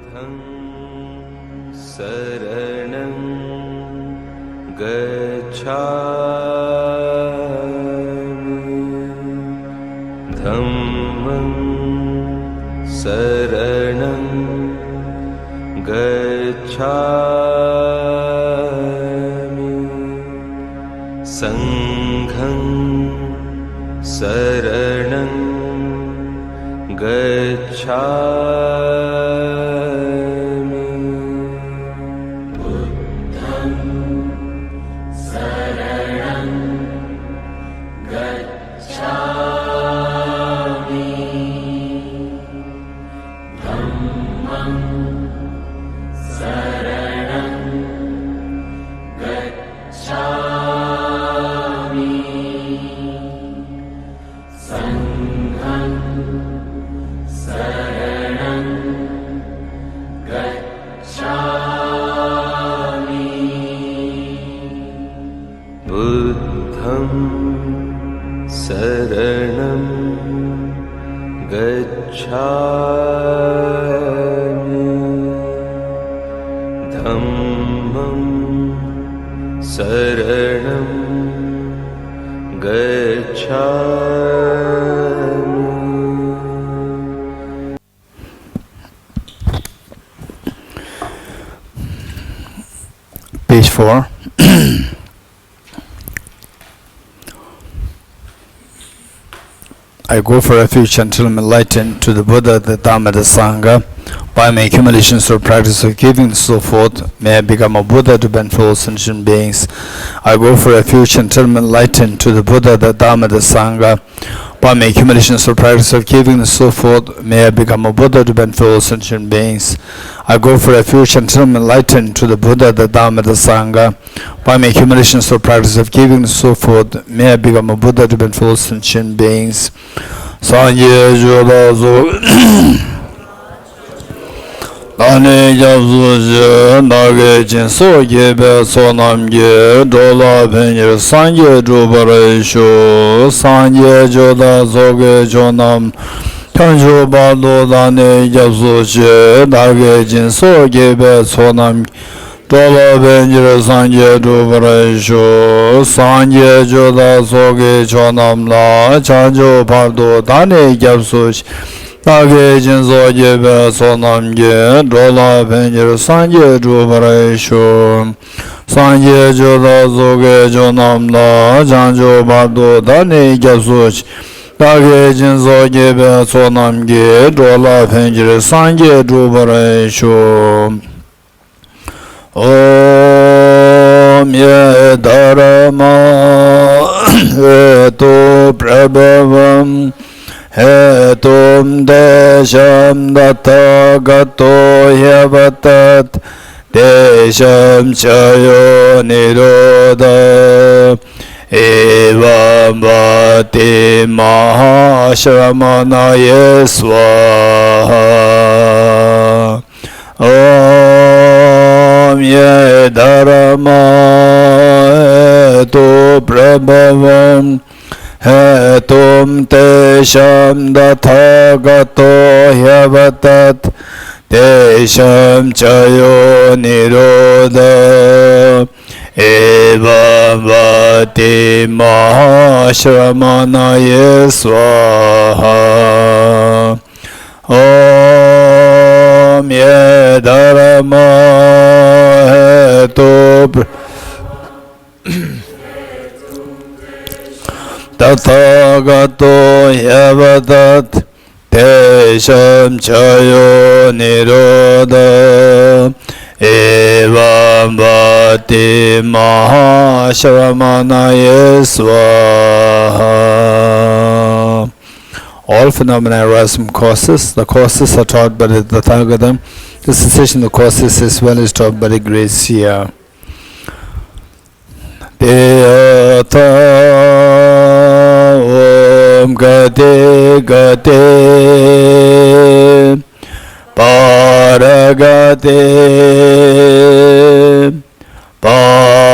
Buddham Saranam Gacchami Dhammam Saranam Gacchami Sangham Saranam Gacchami Buddham Saranam Gacchami Dhammam Saranam Gacchami Sangham Saranam Gacchami Buddham Saranam Gacchami Dhammam Saranam Gacchami. Page 4. I go for refuge until I'm enlightened to the Buddha, the Dhamma, the Sangha. By my accumulations or practice of giving and so forth, may I become a Buddha to benefit all sentient beings. I go for refuge until I'm enlightened to the Buddha, the Dhamma, the Sangha. By my accumulations or practice of giving and so forth, may I become a Buddha to benefit all sentient beings. I go for refuge until I'm enlightened to the Buddha, the Dhamma, the Sangha. By my accumulations or practice of giving and so forth, may I become a Buddha to benefit all sentient beings. Sanje Jodazo Dane Jabzu Nage Jinso Gebe Sonamge Dola Penir Sanje Jubaresho Sanje Jodazo Ge Jonam Tanjo Bado Dane Jabzu Nage Jinso Gebe Sonam Dola Penir Sanje Jubaresho Sanje Jodazo Ge Jonam La Chanjo Bado Dane Jabzu Nage Jinso Gebe Sonamge Dola Penir Sanje Jubaresho Sanje Jodazo Ge Jonam La Chanjo Bado Dane Jabzu Nage Jinso Gebe Sonamge Dola Penir Sanje Jubaresho Om Ye Dharma Hetu Prabhavam Hetum Desham Dattagato Yavatat Desham Chayo Nirodha Evam Vati Mahashramanaye Swaha Om Ye Dharma Hetu Prabhavam Hetum Tesham Dattagato Yavatat Tesham Chayo Nirodha Evam Vati Mahashramanaye Swaha Om Ye Dharma Hetu Tathagato Yavatat Tesham Chayo Nirodha Evam Vati Mahashramanaye Swaha. All phenomena arise from causes. The causes are taught by the Tathagata. The cessation of causes as well is taught by the great seer. Deyata Om Gate Gate Paragate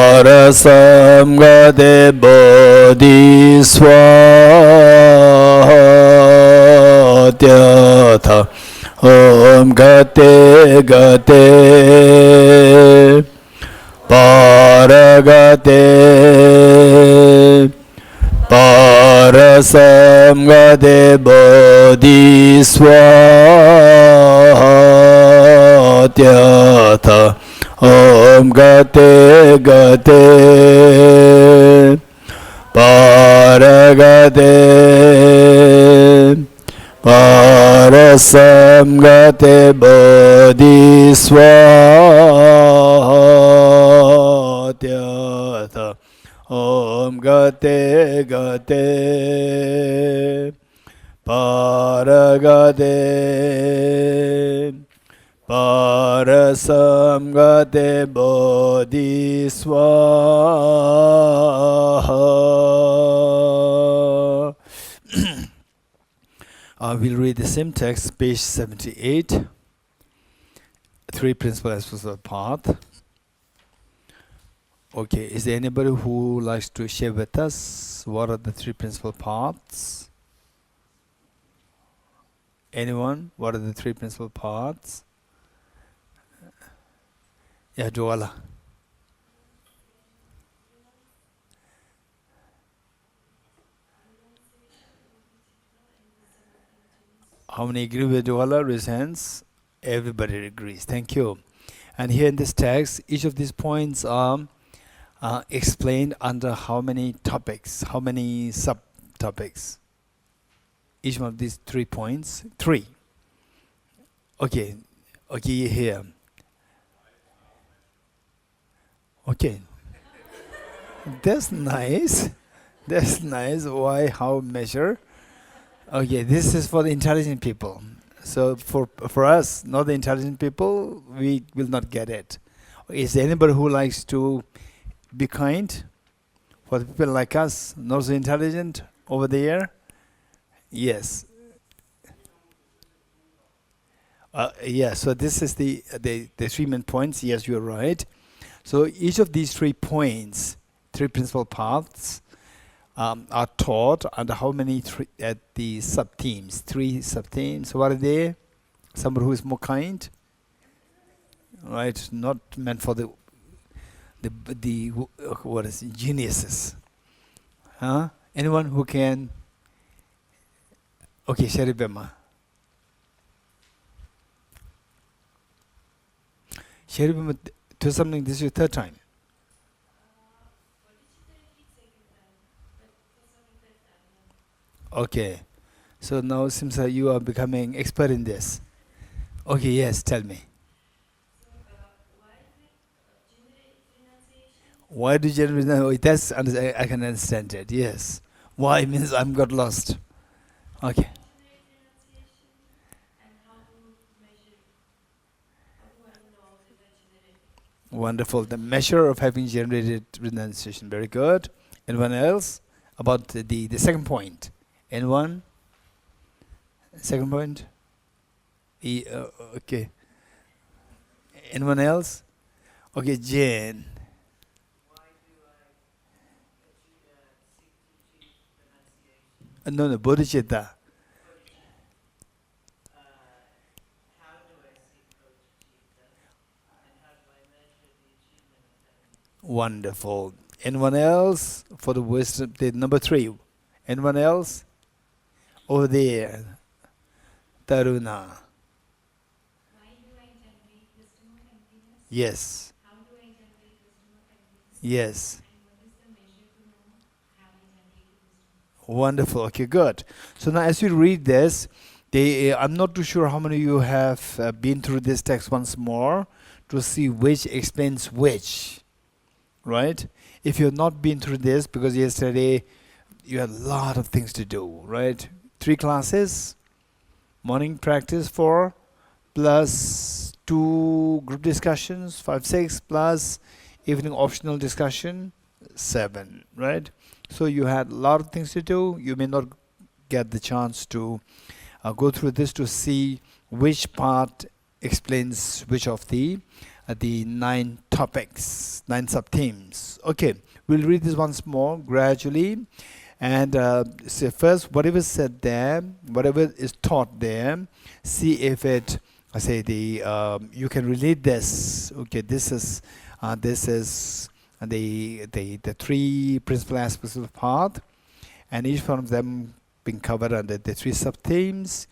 Parasam Gate Bodhiswatyatha Om Om Gate Gate Paragate Parasam Gate Bodhiswatyatha Om Gate Gate Paragate Parasam Gate Bodhiswatyatha Om Gate Gate Paragate Parasam Gate Bodhiswaha. We'll read the same text, page 78. Three principal aspects of the path. Okay, is there anybody who likes to share with us what are the three principal paths? Anyone? What are the three principal paths? Yeah, Joala. How many agree with Joala? Raise hands. Everybody agrees. Thank you. And here in this text, each of these points are explained under how many topics, how many subtopics? Each one of these 3 points. 3. Okay. Okay, here. Okay. That's nice. That's nice. Why? How measure? Okay, this is for the intelligent people. So for us, not the intelligent people, we will not get it. Is there anybody who likes to be kind? For the people like us, not so intelligent over there? Yes. Yeah, so this is the 3 main points. Yes, you're right. So each of these 3 points, 3 principal paths, are taught under how many the sub-themes? 3 sub-themes. What are they? Somebody who is more kind? Right, not meant for the what is it? Geniuses. Huh? Anyone who can? Okay, Sheribema. Sheribema, Thosamling, this is your 3rd time. Okay, so now it seems like you are becoming expert in this. Okay, yes, tell me. Why do you generate renunciation? That's I can understand it. Yes. Why means I'm got lost. Okay. Wonderful. The measure of having generated renunciation. Very good. Anyone else? About the second point. Anyone? Second point? Okay. Anyone else? Okay, Jane. No, Boddhicitta. Wonderful. Anyone else for the wisdom? The number 3. Anyone else? Over there. Taruna. Why do I generate wisdom of emptiness? Yes. How do I generate wisdom of emptiness? Yes. And what is the measure to know have I generated wisdom? Wonderful. Okay, good. So now as you read this, I'm not too sure how many of you have been through this text once more to see which explains which. Right? If you have not been through this, because yesterday you had a lot of things to do, right? 3 classes, morning practice 4, plus 2 group discussions, 5, 6, plus evening optional discussion, 7, right? So you had a lot of things to do. You may not get the chance to go through this to see which part explains which of the 9 topics, 9 sub-themes. Okay, we'll read this once more gradually. And say first, whatever is said there, whatever is taught there, see if it I say you can relate this. Okay, this is the three principal aspects of the path, and each one of them being covered under the three sub themes.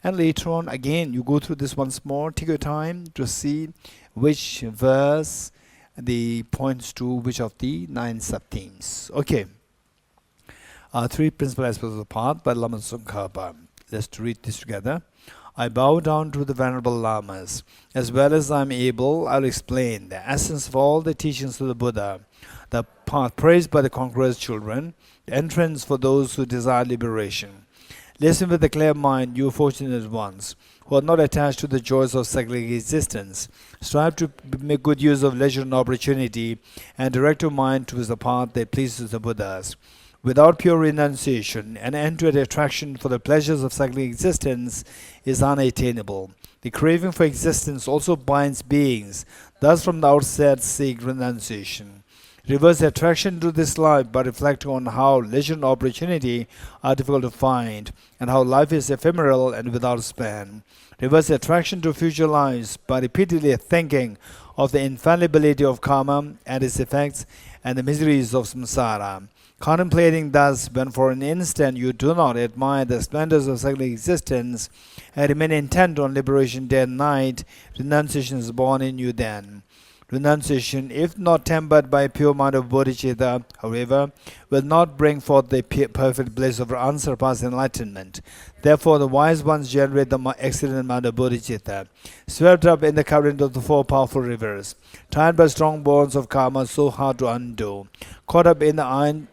And later on, again, you go through this once more. Take your time to see which verse the points to which of the 9 sub themes. Okay. Three principal aspects of the path by Lama Tsongkhapa. Let's read this together. I bow down to the Venerable Lamas. As well as I am able, I will explain the essence of all the teachings of the Buddha, the path praised by the conqueror's children, the entrance for those who desire liberation. Listen with a clear mind, you fortunate ones, who are not attached to the joys of secular existence. Strive to make good use of leisure and opportunity, and direct your mind towards the path that pleases the Buddhas. Without pure renunciation, an end to the attraction for the pleasures of secular existence is unattainable. The craving for existence also binds beings, thus from the outset seek renunciation. Reverse the attraction to this life by reflecting on how leisure and opportunity are difficult to find, and how life is ephemeral and without span. Reverse the attraction to future lives by repeatedly thinking of the infallibility of karma and its effects and the miseries of samsara. Contemplating thus, when for an instant you do not admire the splendors of secular existence and remain intent on liberation day and night, renunciation is born in you then. Renunciation, if not tempered by pure mind of Boddhicitta, however, will not bring forth the perfect bliss of unsurpassed enlightenment. Therefore, the wise ones generate the excellent mind of Boddhicitta, swept up in the current of the 4 powerful rivers, tied by strong bonds of karma so hard to undo, caught up in the iron,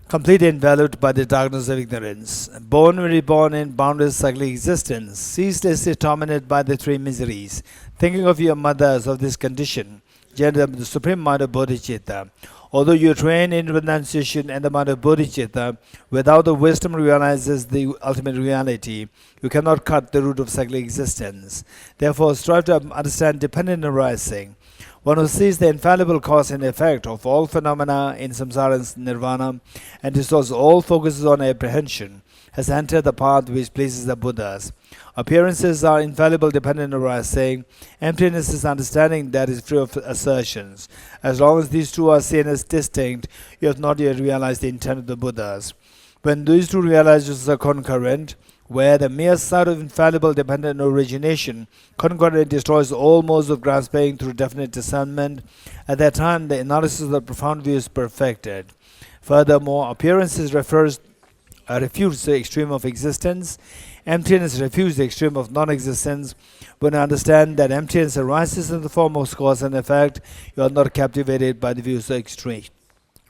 completely enveloped by the darkness of ignorance, born and reborn in boundless secular existence, ceaselessly tormented by the 3 miseries, thinking of your mothers of this condition, generate the supreme mind of Boddhicitta. Although you train in renunciation and the mind of Boddhicitta, without the wisdom realizes the ultimate reality, you cannot cut the root of secular existence. Therefore, strive to understand dependent arising. One who sees the infallible cause and effect of all phenomena in samsara and nirvana, and restores all focuses on apprehension, has entered the path which pleases the Buddhas. Appearances are infallible dependent arising. Emptiness is understanding that is free of assertions. As long as these two are seen as distinct, you have not yet realized the intent of the Buddhas. When these two realizations are concurrent, where the mere sight of infallible dependent origination concurrently destroys all modes of grasping through definite discernment, at that time the analysis of the profound view is perfected. Furthermore, appearances refutes the extreme of existence. Emptiness refutes the extreme of non-existence. When you understand that emptiness arises in the form of cause and effect, you are not captivated by the views of extreme.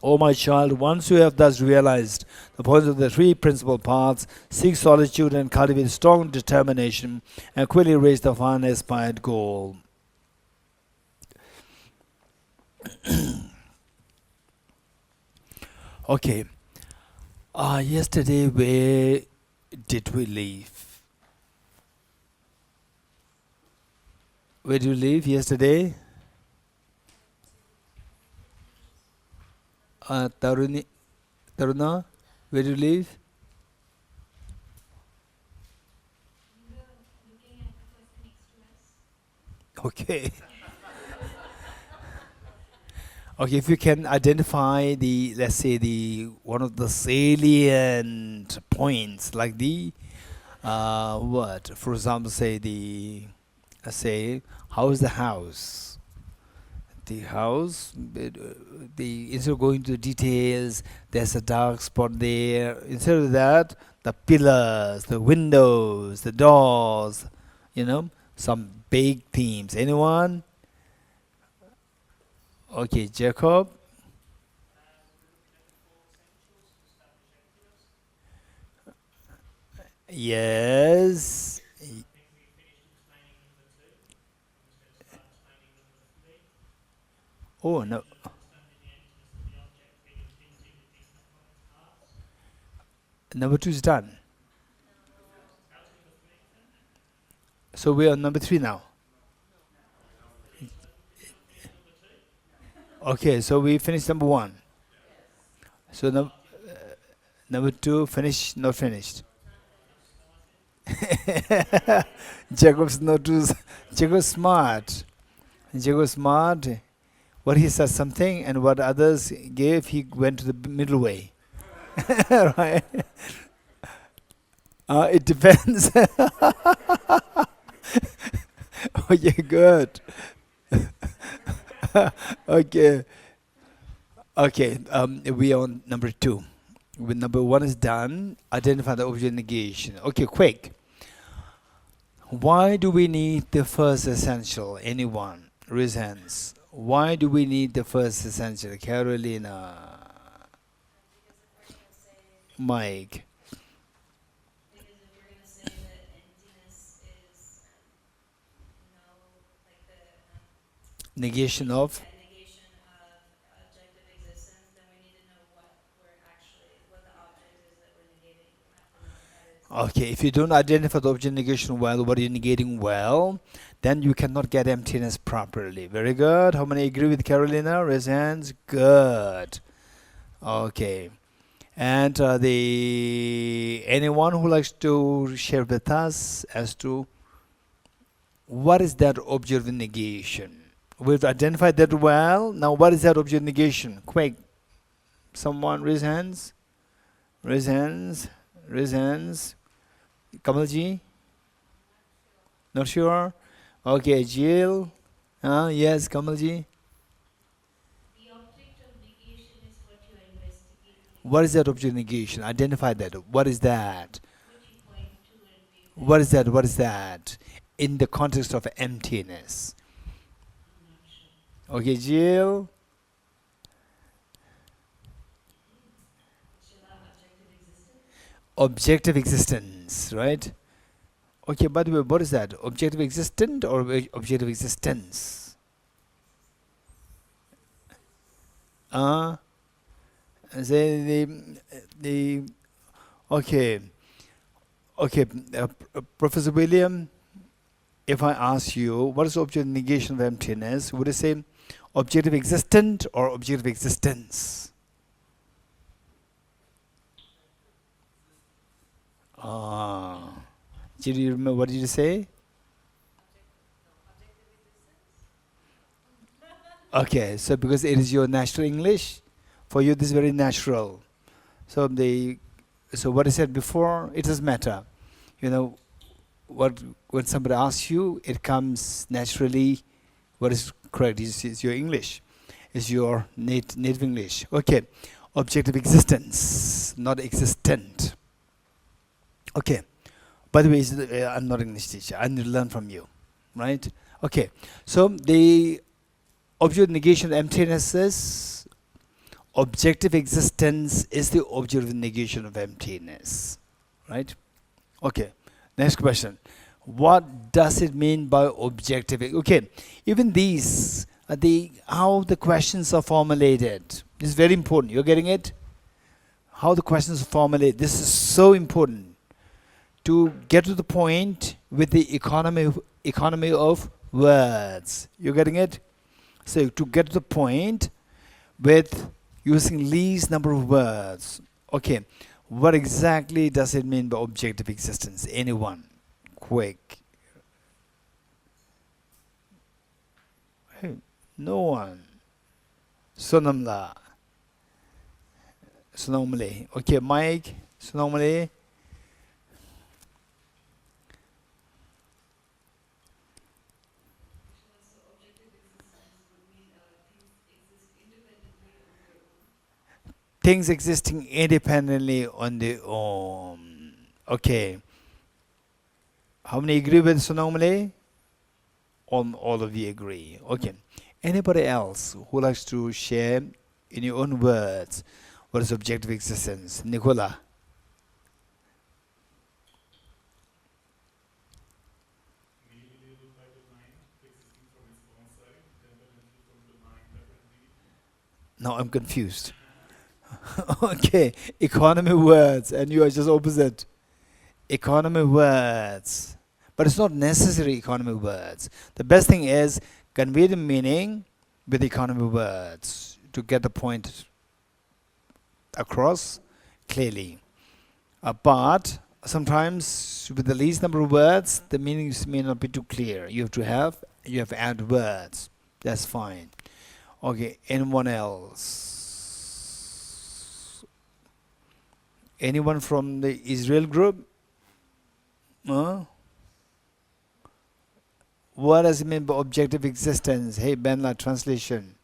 O my child, once you have thus realized the points of the 3 principal paths, seek solitude and cultivate strong determination, and quickly reach the final aspired goal. Okay. Yesterday, where did we leave? Where did we leave yesterday? Taruna, where did you leave? You were looking at the person next to us. Okay. Okay, if you can identify the, let's say, the one of the salient points, like the what? For example, say let's say, how is the house? The house, instead of going to details, there's a dark spot there. Instead of that, the pillars, the windows, the doors, some big themes. Anyone? Okay, Jacob. Yes. Oh, no. Number 2 is done. So we are on number 3 now. Okay, so we finished number 1. So number 2, finished, not finished. Jacob's not too. Jacob's smart. Jacob's smart. What he said something, and what others gave, he went to the middle way. Right? It depends. Okay, good. Okay. Okay. We are on number 2. With number 1 is done. Identify the object negation. Okay, quick. Why do we need the first essential? Anyone? Raise hands. Why do we need the first essential? Carolina. Mike. Because if we're going to say that emptiness is Negation of? negation of objective existence, then we need to know what the object is that we're negating. We have to know what that is. Okay, if you don't identify the object negation well, what are you negating well, then you cannot get emptiness properly. Very good. How many agree with Carolina? Raise hands. Good. Okay. And anyone who likes to share with us as to what is that object of negation? We've identified that well. Now, what is that object of negation? Quick. Someone raise hands. Raise hands. Raise hands. Kamalji? Not sure? Okay, Jill? Yes, Kamalji? The object of negation is what you are investigating. What is that object of negation? Identify that. What is that? What you point to and view. What is that? What is that? In the context of emptiness. I'm not sure. Okay, Jill? Objective existence, right? Okay, by the way, what is that? Objective existent or objective existence? Okay. Okay, Professor William, if I ask you, what is the objective negation of emptiness? Would you say objective existent or objective existence? Did you remember what did you say? Okay, so because it is your natural English, for you this is very natural. So what I said before, it doesn't matter. You know, when somebody asks you, it comes naturally. What is correct is your English, is your native English. Okay, objective existence, not existent. Okay. By the way, I'm not an English teacher. I need to learn from you, right? Okay. So the object negation of emptiness is objective existence is the object of negation of emptiness, right? Okay. Next question. What does it mean by objective? Okay. Even these, how the questions are formulated. This is very important. You're getting it? How the questions are formulated. This is so important. To get to the point with the economy of words. You getting it? So to get to the point with using least number of words. Okay, what exactly does it mean by objective existence? Anyone? Quick. Hey, no one. Sonamla. Sonomali. Okay, Mike. Sonomali. Things existing independently on their own. Okay. How many agree with Sonomali? All of you agree. Okay. Anybody else who likes to share in your own words what is objective existence? Nicola. Now I'm confused. Okay, economy words, and you are just opposite. Economy words. But it's not necessary economy words. The best thing is convey the meaning with economy words to get the point across clearly. But sometimes with the least number of words, the meanings may not be too clear. You have to add words. That's fine. Okay, anyone else? Anyone from the Israel group? What does it mean by objective existence? Hey, Benla, translation.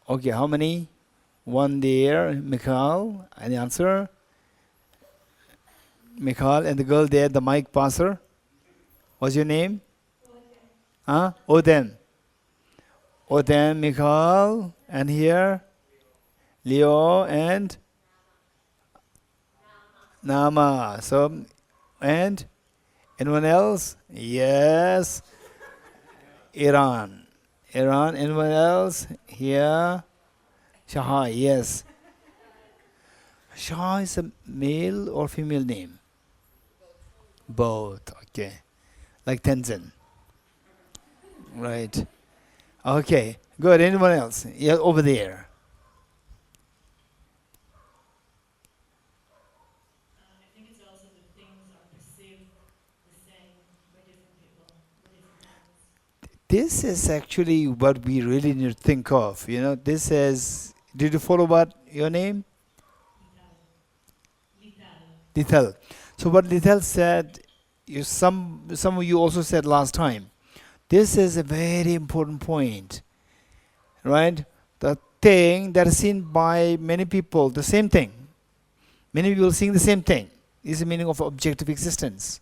Okay, how many? One there, Mikhail. Any answer? Mikhail, and the girl there, the mic passer. What's your name? Odin. Odin, Mikhail, and here, Leo and Nama. So, and anyone else? Yes. Iran. Anyone else? Here. Shah, yes. Shah is a male or female name? Both, okay. Like Tenzin. Right. Okay, good. Anyone else? Yeah, over there. I think it's also that things are perceived the same by different people, by different times. This is actually what we really need to think of. This is. Did you follow what your name? Lithal. So what Lithal said, some of you also said last time. This is a very important point, right? The thing that is seen by many people, the same thing. Many people seeing the same thing is the meaning of objective existence.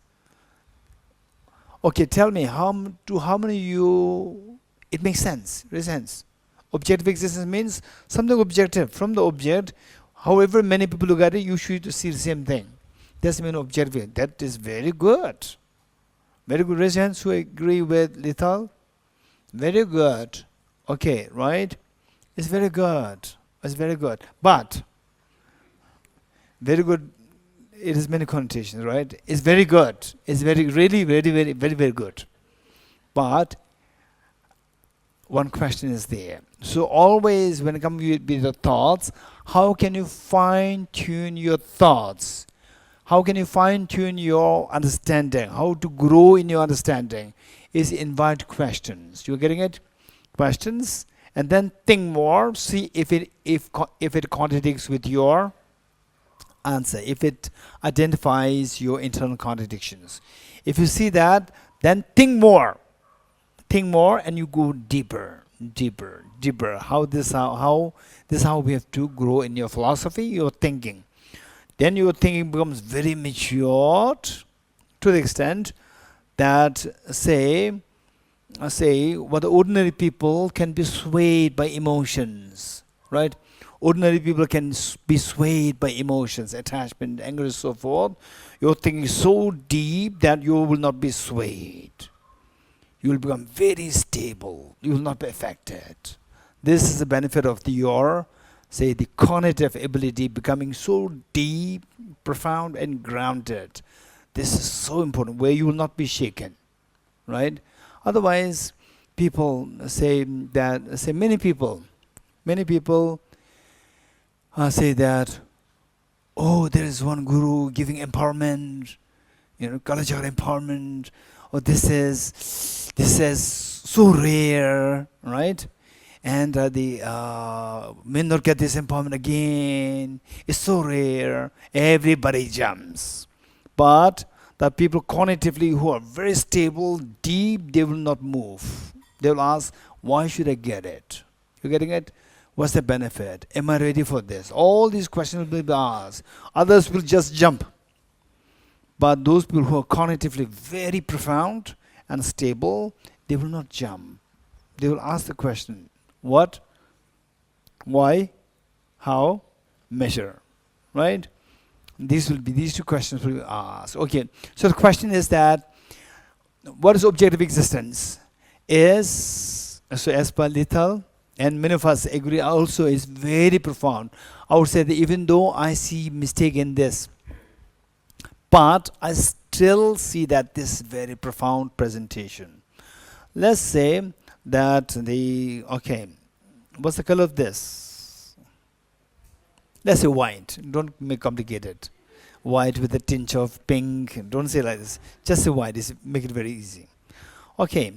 Okay, tell me, how many of you it makes sense? Really sense. Objective existence means something objective. From the object, however many people look at it, you should see the same thing. That's the meaning of objective. That is very good. Very good. Raise hands who agree with Lithal. Very good. Okay, right? It's very good. It's very good. But, very good, it has many connotations, right? It's very good. It's very good. But, one question is there. So always when it comes with the thoughts, how can you fine-tune your thoughts? How can you fine-tune your understanding? How to grow in your understanding is invite questions. You're getting it? Questions, and then think more. See if it contradicts with your answer. If it identifies your internal contradictions. If you see that, then think more. Think more, and you go deeper. How we have to grow in your philosophy, your thinking. Then your thinking becomes very matured to the extent that say what the ordinary people can be swayed by emotions, right? Ordinary people can be swayed by emotions, attachment, anger, and so forth. Your thinking is so deep that you will not be swayed. You will become very stable. You will not be affected. This is the benefit of the cognitive ability becoming so deep, profound, and grounded. This is so important, where you will not be shaken, right? Otherwise, people many people say that, oh, there is one guru giving empowerment, culture empowerment, or this is so rare, right? And may not get this empowerment again. It's so rare. Everybody jumps. But the people cognitively who are very stable, deep, they will not move. They will ask, why should I get it? You getting it? What's the benefit? Am I ready for this? All these questions will be asked. Others will just jump. But those people who are cognitively very profound and stable, they will not jump. They will ask the question, what, why, how, measure, right? These two questions will be asked. Okay, so the question is that, what is objective existence? As per Lithal, and many of us agree also, is very profound. I would say that even though I see mistake in this, but I still see that this is very profound presentation. Let's say that okay, what's the color of this? Let's say white. Don't make complicated. White with a tinge of pink. Don't say like this. Just say white. Make it very easy. Okay,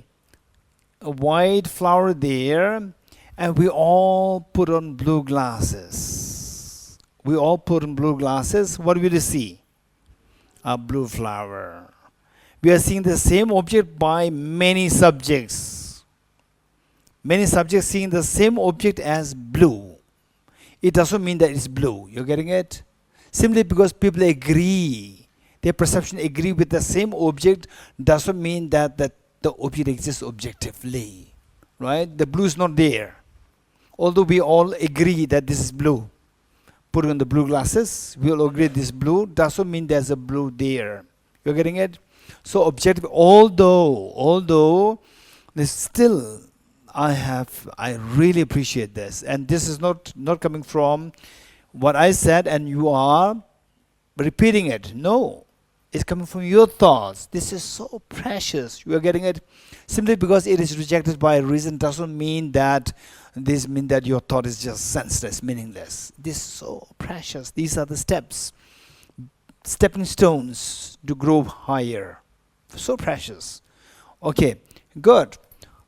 a white flower there, and we all put on blue glasses. We all put on blue glasses. What will you see? A blue flower. We are seeing the same object by many subjects. Many subjects seeing the same object as blue. It doesn't mean that it's blue. You're getting it? Simply because people agree, their perception agree with the same object doesn't mean that the object exists objectively. Right? The blue is not there. Although we all agree that this is blue. Put on the blue glasses, we all agree this blue doesn't mean there's a blue there. You're getting it? So objective, although there's still, I really appreciate this, and this is not coming from what I said and you are repeating it. No, it's coming from your thoughts. This is so precious. You are getting it? Simply because it is rejected by a reason doesn't mean that your thought is just senseless, meaningless. This is so precious. These are the stepping stones to grow higher. So precious. Okay, good.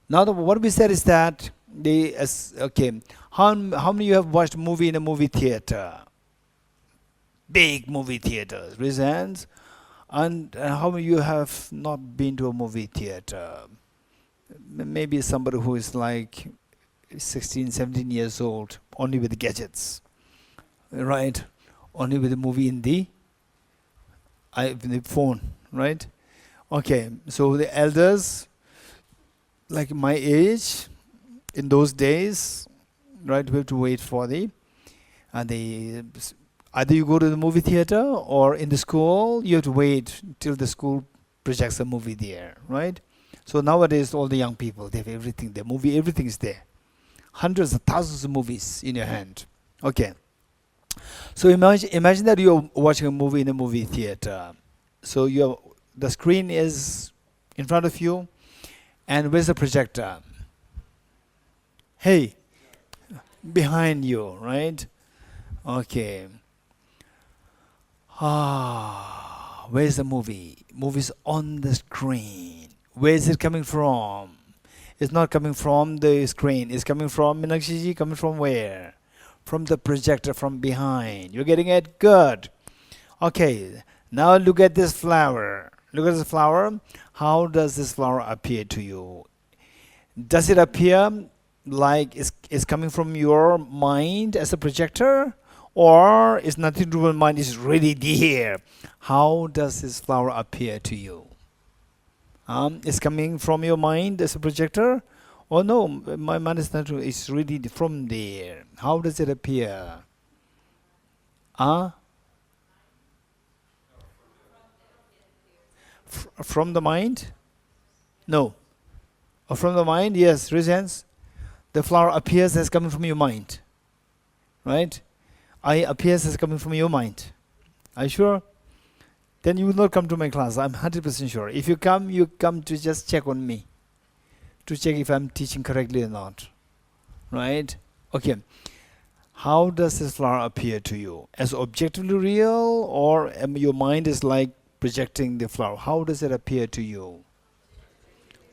Now what we said is that how many of you have watched a movie in a movie theater? Big movie theaters. Raise hands. And how many of you have not been to a movie theater? Maybe somebody who is like 16, 17 years old, only with the gadgets. Right? Only with the movie in the phone. Right? Okay, so the elders, like my age, in those days, right, we have to wait for either you go to the movie theater or in the school, you have to wait till the school projects a movie there, right? So nowadays, all the young people, they have everything there. Everything is there. Hundreds of thousands of movies in your hand. Okay. So imagine that you're watching a movie in a movie theater. So the screen is in front of you, and where's the projector? Hey, behind you, right? Okay. Where's the movie? Movie's on the screen. Where is it coming from? It's not coming from the screen. It's coming from Meenakshi, coming from where? From the projector, from behind. You're getting it? Good. Okay. Now look at this flower. Look at this flower. How does this flower appear to you? Does it appear like it's coming from your mind as a projector? Or is nothing to do with mind, it's really there? How does this flower appear to you? It's coming from your mind as a projector? Oh no, my mind is not true. It's really from there. How does it appear? From the mind? No. From the mind? Yes. Raise hands. The flower appears as coming from your mind. Right? I appears as coming from your mind. Are you sure? Then you will not come to my class. I'm 100% sure. If you come to just check on me. To check if I'm teaching correctly or not. Right? Okay. How does this flower appear to you? As objectively real, or your mind is like projecting the flower? How does it appear to you?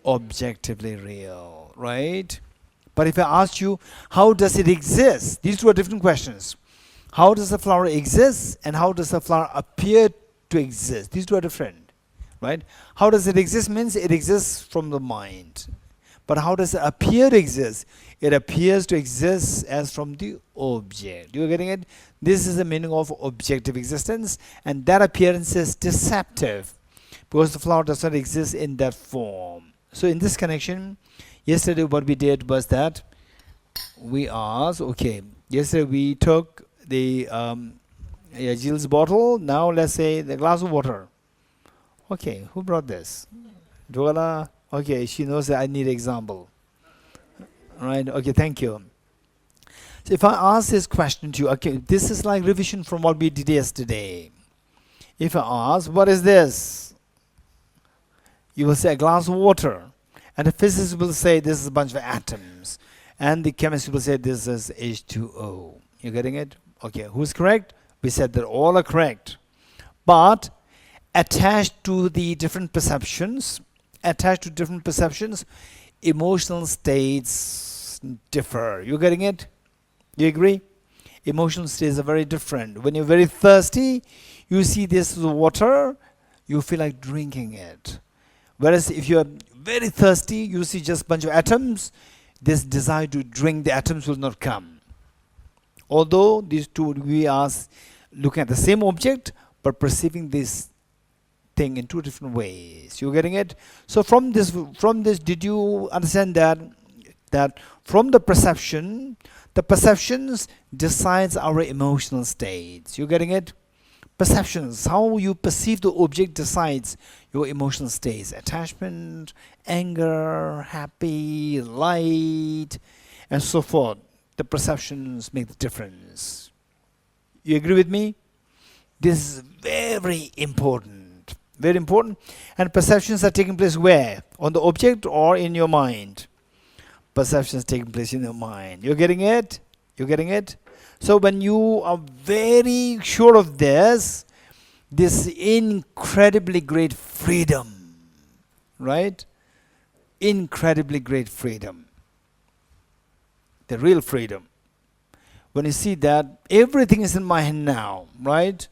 Objectively real. Right? But if I ask you, how does it exist? These two are different questions. How does the flower exist, and how does the flower appear to exist? These two are different. Right? How does it exist means it exists from the mind. But how does it appear to exist? It appears to exist as from the object. You are getting it? This is the meaning of objective existence, and that appearance is deceptive because the flower does not exist in that form. So in this connection, yesterday what we did was that we asked, okay, yesterday we took the Jill's bottle, now let's say the glass of water. Okay, who brought this? Dwala? Okay, she knows that I need example. Right, okay, thank you. So if I ask this question to you, okay, this is like revision from what we did yesterday. If I ask, what is this? You will say a glass of water, and the physicist will say this is a bunch of atoms, and the chemist will say this is H2O. You getting it? Okay, who's correct? We said that all are correct. But attached to the different perceptions, emotional states differ. You getting it? You agree? Emotional states are very different. When you're very thirsty, you see this water, you feel like drinking it. Whereas if you're very thirsty, you see just a bunch of atoms, this desire to drink the atoms will not come. Although these two, we are looking at the same object, but perceiving this thing in two different ways. You getting it? So from this, did you understand that from the perceptions decides our emotional states. You getting it? Perceptions, how you perceive the object decides your emotional states. Attachment, anger, happy, light, and so forth. The perceptions make the difference. You agree with me? This is very important. Very important. And perceptions are taking place where? On the object or in your mind? Perceptions taking place in your mind. You're getting it? You're getting it? So when you are very sure of this incredibly great freedom, right? Incredibly great freedom. The real freedom. When you see that everything is in my hand now, right?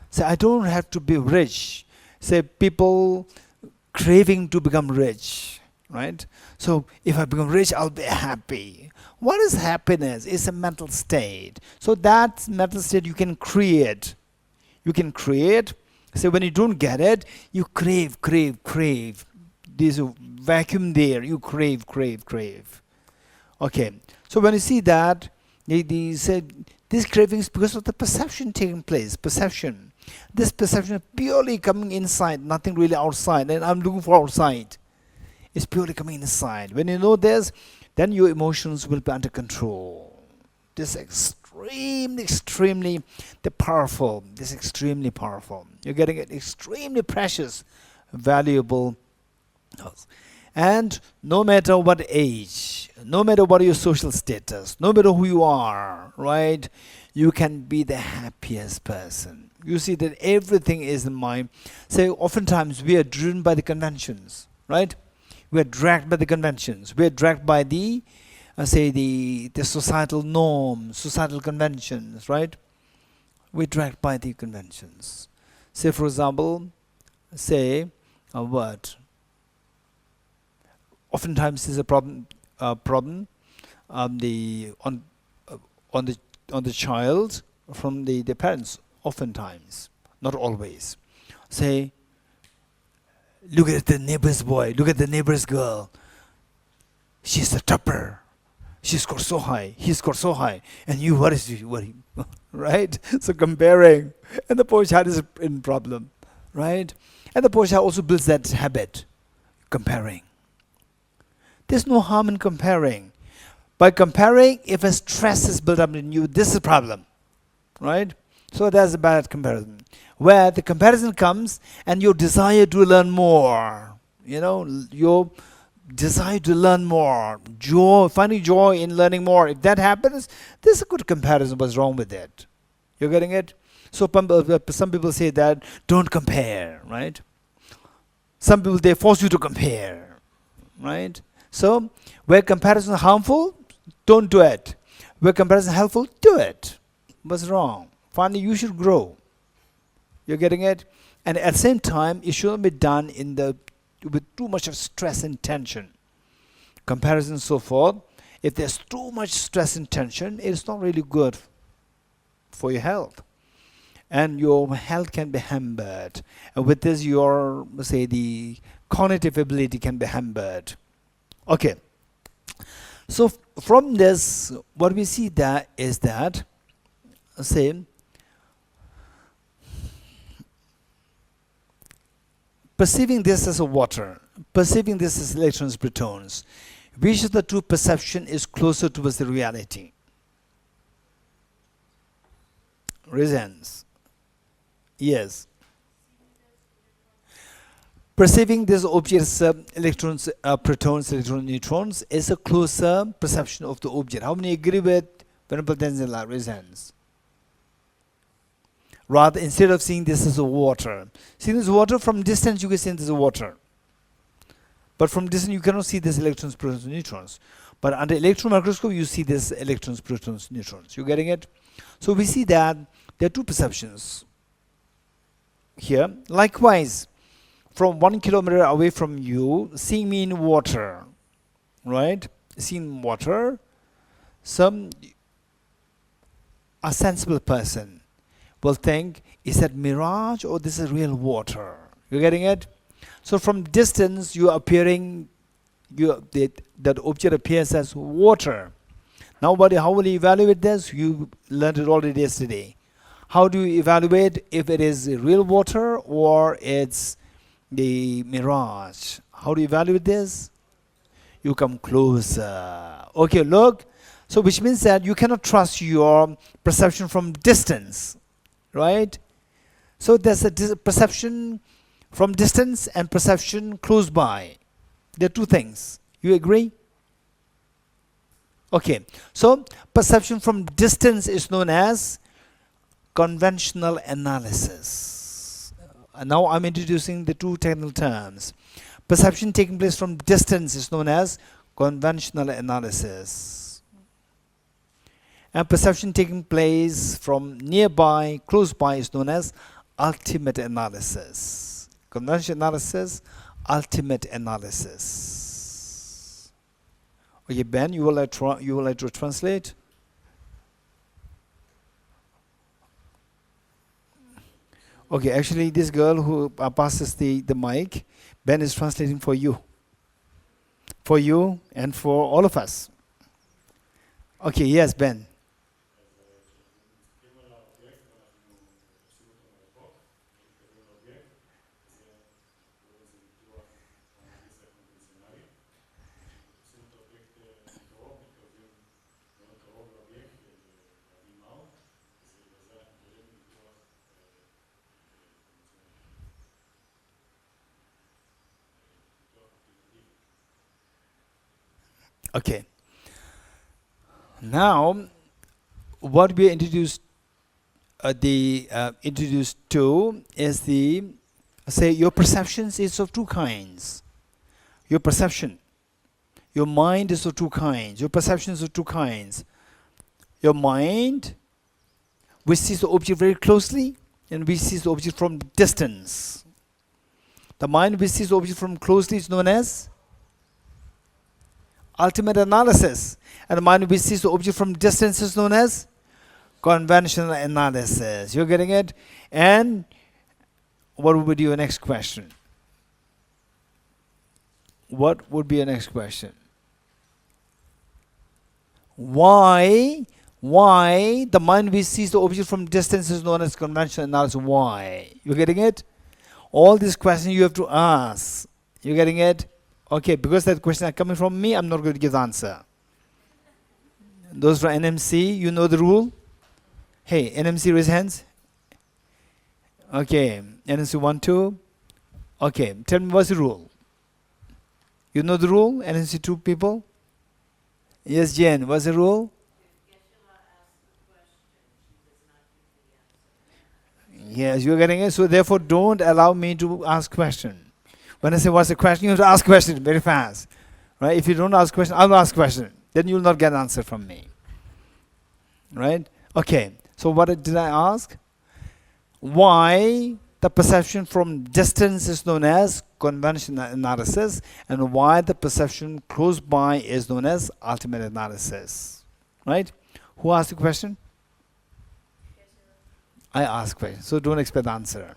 Say, I don't have to be rich. Say, people craving to become rich, right? So if I become rich, I'll be happy. What is happiness? It's a mental state. So that mental state you can create. You can create. So when you don't get it, you crave. There's a vacuum there. You crave. Okay. So when you see that, they said this craving is because of the perception taking place. Perception. This perception is purely coming inside, nothing really outside. And I'm looking for outside. It's purely coming inside. When you know this, then your emotions will be under control. This is extremely powerful. This is extremely powerful. You're getting it, extremely precious, valuable. And no matter what age, no matter what your social status, no matter who you are, right, you can be the happiest person. You see that everything is in mind. So oftentimes we are driven by the conventions, right? We are dragged by the conventions. We are dragged by the societal norms, societal conventions, right? We're dragged by the conventions. Say, for example, say a word. Oftentimes there's a problem on the child from the parents. Oftentimes, not always. Say, look at the neighbor's boy, look at the neighbor's girl. She's the topper. She scored so high, he scored so high, and you, what is you, right? So comparing, and the poor child is in problem, right? And the poor child also builds that habit, comparing. There's no harm in comparing. By comparing, if a stress is built up in you, this is a problem, right? So that's a bad comparison. Where the comparison comes and your desire to learn more, your desire to learn more, joy, finding joy in learning more. If that happens, this is a good comparison. What's wrong with it? You're getting it? So some people say that don't compare, right? Some people, they force you to compare, right? So where comparison is harmful, don't do it. Where comparison is helpful, do it. What's wrong? Finally, you should grow. You're getting it? And at the same time, it shouldn't be done with too much of stress and tension. Comparison and so forth. If there's too much stress and tension, it's not really good for your health. And your health can be hampered. And with this, your, the cognitive ability can be hampered. Okay. So from this, what we see that is that, perceiving this as a water, perceiving this as electrons, protons, which of the two perception is closer towards the reality? Reasons. Yes. Perceiving this object's electrons, protons, electrons, neutrons is a closer perception of the object. How many agree with Venerable Tenzin? Raise hands. Rather, instead of seeing this as a water, seeing this water from distance, you can see this is water. But from distance, you cannot see this electrons, protons, neutrons. But under electron microscope, you see this electrons, protons, neutrons. You getting it? So we see that there are two perceptions here. Likewise, from 1 kilometer away from you, seeing me in water, right? Seeing water, a sensible person will think, is that mirage or this is real water? You getting it? So from distance, you are appearing, that object appears as water. Now, how will you evaluate this? You learned it already yesterday. How do you evaluate if it is real water or it's the mirage? How do you evaluate this? You come closer. Okay, look. So which means that you cannot trust your perception from distance, right? So there's a perception from distance and perception close by. There are two things. You agree? Okay. So perception from distance is known as conventional analysis. Now I'm introducing the two technical terms. Perception taking place from distance is known as conventional analysis. And perception taking place from nearby, close by is known as ultimate analysis. Conventional analysis, ultimate analysis. Okay, Ben, you will like to translate? Okay, actually this girl who passes the mic, Ben is translating for you. For you and for all of us. Okay, yes, Ben. Okay. Now, what we are introduced to is your perceptions is of two kinds. Your perception, your mind is of two kinds. Your perception is of two kinds. Your mind, which sees the object very closely, and which sees the object from distance. The mind which sees the object from closely is known as ultimate analysis, and the mind which sees the object from distance is known as conventional analysis. You're getting it? And what would be your next question? What would be your next question? Why the mind which sees the object from distance is known as conventional analysis? Why? You're getting it? All these questions you have to ask. You're getting it? Okay, because that question are coming from me, I'm not going to give the answer. Those from NMC, you know the rule? Hey, NMC, raise hands. Okay, NMC 1, 2. Okay, tell me what's the rule? You know the rule, NMC 2 people? Yes, Jen, what's the rule? Yes, you're getting it. So therefore, don't allow me to ask question. When I say what's the question, you have to ask question very fast. Right? If you don't ask question, I'll ask question. Then you will not get an answer from me. Right? Okay. So what did I ask? Why the perception from distance is known as conventional analysis, and why the perception close by is known as ultimate analysis. Right? Who asked the question? I asked question. So don't expect the answer.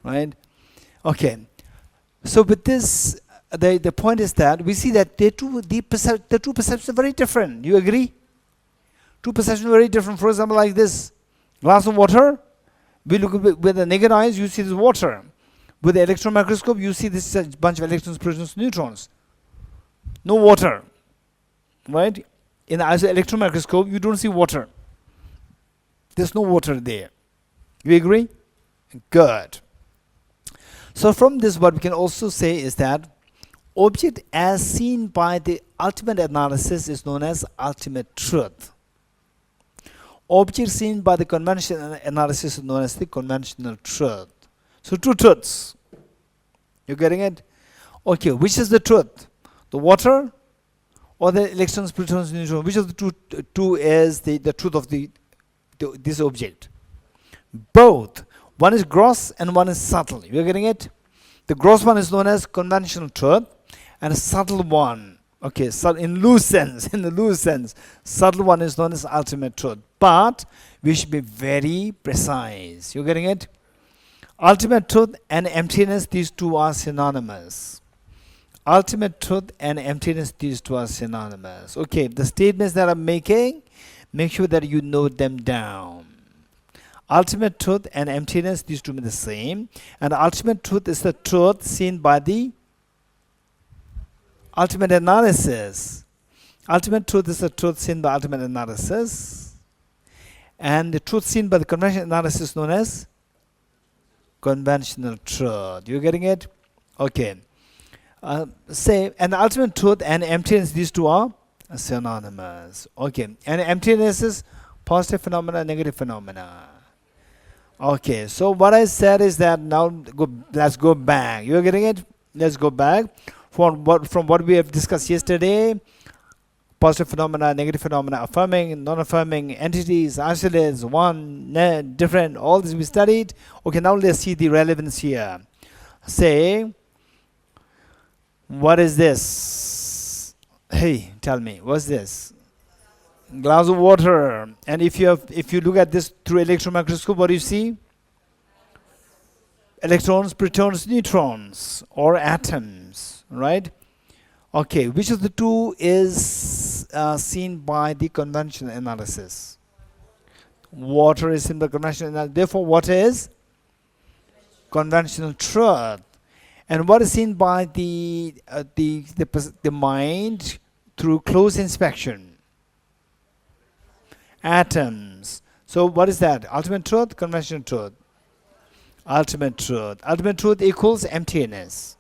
Right? Okay. So with this, the point is that we see that the two perceptions are very different. You agree? Two perceptions are very different. For example, like this glass of water, we look with the naked eyes, you see this water. With the electron microscope, you see this bunch of electrons, protons, neutrons. No water. Right? In the electron microscope, you don't see water. There's no water there. You agree? Good. So from this, what we can also say is that object as seen by the ultimate analysis is known as ultimate truth. Object seen by the conventional analysis is known as the conventional truth. So two truths. You getting it? Okay, which is the truth? The water or the electrons, protons, neutrons? Which of the two is the truth of this object? Both. One is gross and one is subtle. You are getting it? The gross one is known as conventional truth, and a subtle one, okay, in the loose sense, subtle one is known as ultimate truth. But we should be very precise. You are getting it? Ultimate truth and emptiness, these two are synonymous. Ultimate truth and emptiness, these two are synonymous. Okay, the statements that I'm making, make sure that you note them down. Ultimate truth and emptiness, these two are the same. And ultimate truth is the truth seen by the ultimate analysis. Ultimate truth is the truth seen by ultimate analysis. And the truth seen by the conventional analysis is known as conventional truth. You getting it? Okay. And the ultimate truth and emptiness, these two are synonymous. Okay. And emptiness is positive phenomena, negative phenomena. Okay. So what I said is that now let's go back. You're getting it? Let's go back from what we have discussed yesterday. Positive phenomena, negative phenomena, affirming, non-affirming, entities, isolates, one, different, all this we studied. Okay, now let's see the relevance here. Say, what is this? Hey, tell me, what's this? Glass of water. And if you look at this through electron microscope, what do you see? Electrons, protons, neutrons, or atoms, right? Okay, which of the two is seen by the conventional analysis? Water is seen by conventional analysis. Therefore, what is conventional truth? And what is seen by the mind through close inspection? Atoms. So what is that? Ultimate truth, conventional truth. Ultimate truth. Ultimate truth equals emptiness.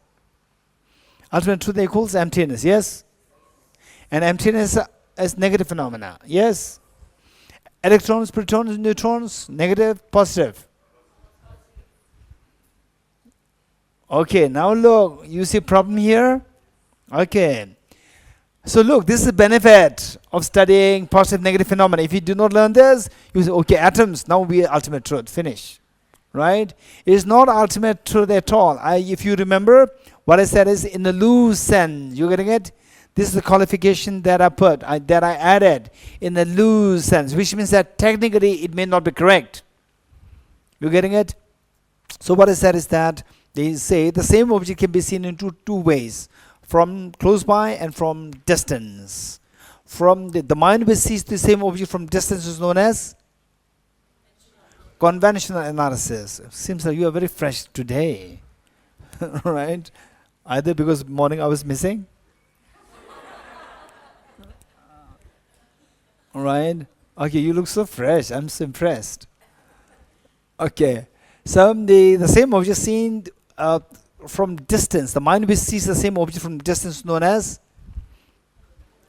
Ultimate truth equals emptiness, yes? And emptiness is negative phenomena, yes? Electrons, protons, neutrons, negative, positive. Okay, now look, you see problem here? Okay. So look, this is the benefit of studying positive, negative phenomena. If you do not learn this, you say, okay, atoms, now we are ultimate truth, finish. Right? It is not ultimate truth at all. If you remember, what I said is in the loose sense. You getting it? This is the qualification that I added in the loose sense, which means that technically it may not be correct. You getting it? So what I said is that they say the same object can be seen in two ways, from close by and from distance. From the mind which sees the same object from distance is known as conventional analysis. Seems like you are very fresh today. Right? Either because morning I was missing. Right? Okay, you look so fresh. I'm so impressed. Okay. So the same object seen from distance. The mind which sees the same object from distance is known as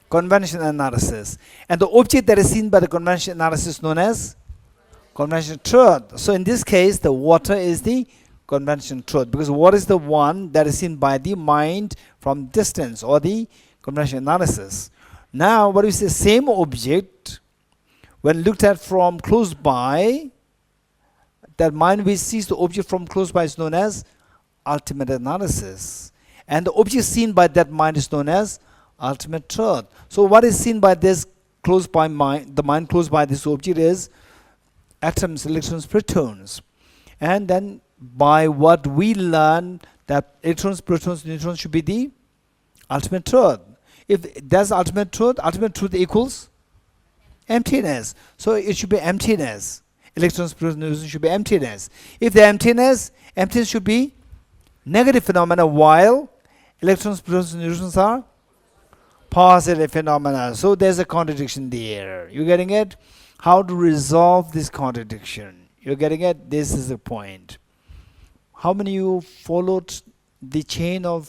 conventional analysis. And the object that is seen by the conventional analysis is known as conventional truth. So in this case, the water is the conventional truth, because what is the one that is seen by the mind from distance, or the conventional analysis. Now, what is the same object when looked at from close by? That mind which sees the object from close by is known as ultimate analysis, and the object seen by that mind is known as ultimate truth. So what is seen by this close by mind, the mind close by this object, is atoms, electrons, protons. And then by what we learn, that electrons, protons, neutrons should be the ultimate truth. If that's ultimate truth equals emptiness. So it should be emptiness. Electrons, protons, neutrons should be emptiness. If the emptiness should be negative phenomena, while electrons, protons, neutrons are positive phenomena. So there's a contradiction there. You getting it? How to resolve this contradiction? You're getting it? This is the point. How many of you followed the chain of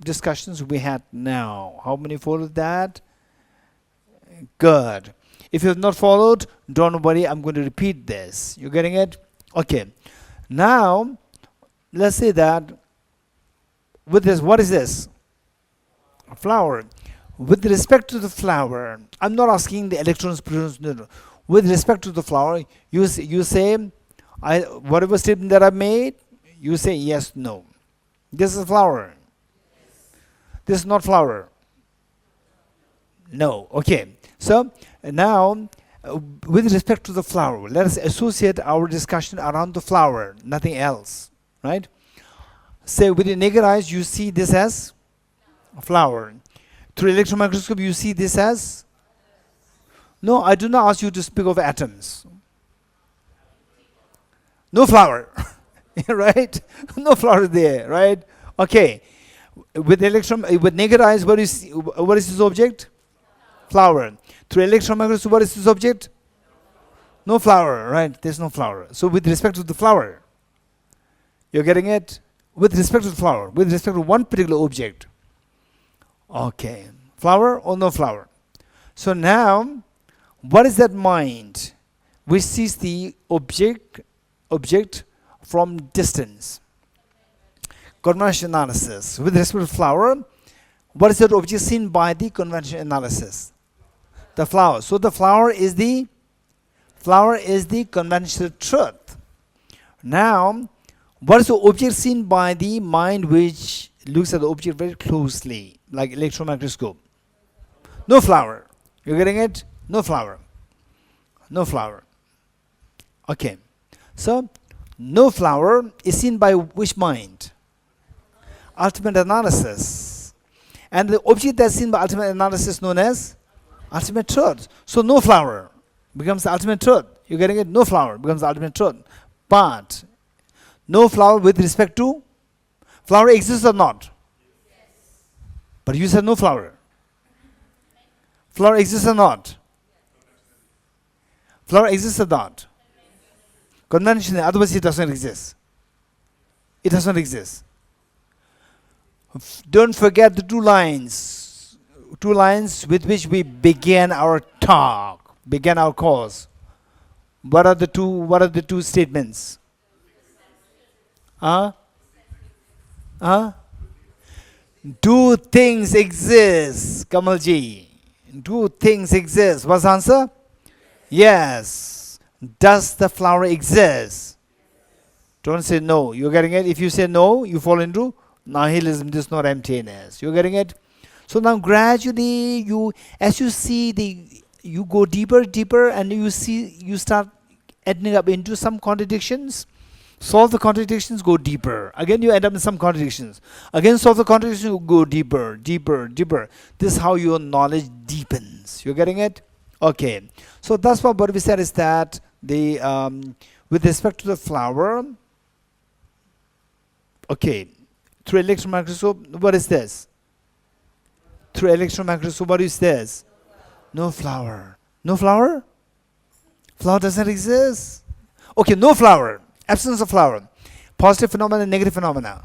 discussions we had now? How many followed that? Good. If you have not followed, don't worry, I'm going to repeat this. You getting it? Okay. Now, let's say that with this, what is this? A flower. With respect to the flower, I'm not asking the electrons, protons, no. With respect to the flower, you say, whatever statement that I made, you say yes, no. This is a flower. This is not flower. No. Okay. So now, with respect to the flower, let us associate our discussion around the flower, nothing else, right? Say with your naked eyes, you see this as a flower. Through electron microscope, you see this as? No, I do not ask you to speak of atoms. No flower, right? No flower there, right? Okay. With naked eyes, what is this object? Flower. Through electron microscope, what is this object? No flower, right? There's no flower. So with respect to the flower, you're getting it? With respect to the flower, with respect to one particular object. Okay. Flower or no flower? So now, what is that mind which sees the object from distance? Convention analysis. With respect to flower, what is that object seen by the convention analysis? The flower. So the flower is the conventional truth. Now, what is the object seen by the mind which looks at the object very closely, like electron microscope? No flower. You getting it? No flower. No flower. Okay. So, no flower is seen by which mind? Ultimate analysis. And the object that's seen by ultimate analysis known as ultimate truth. So, no flower becomes the ultimate truth. You getting it? No flower becomes the ultimate truth. But, no flower with respect to flower exists or not? Yes. But you said no flower. Flower exists or not? Flower exists or not? Conventionally, otherwise it doesn't exist. It does not exist. Don't forget the two lines with which we began our talk, began our course. What are the two statements? Do things exist, Kamalji? Do things exist? What's the answer? Yes. Does the flower exist? Don't say no. You're getting it? If you say no, you fall into nihilism. This is not emptiness. You're getting it? So now gradually, as you see you go deeper, and you start ending up into some contradictions. Solve the contradictions, go deeper. Again, you end up in some contradictions. Again, solve the contradictions, you go deeper. This is how your knowledge deepens. You're getting it? Okay. So that's what we said is that with respect to the flower, okay, through electron microscope, what is this? Through electron microscope, what is this? No flower. No flower? Flower doesn't exist. Okay, no flower. Absence of flower. Positive phenomena, negative phenomena.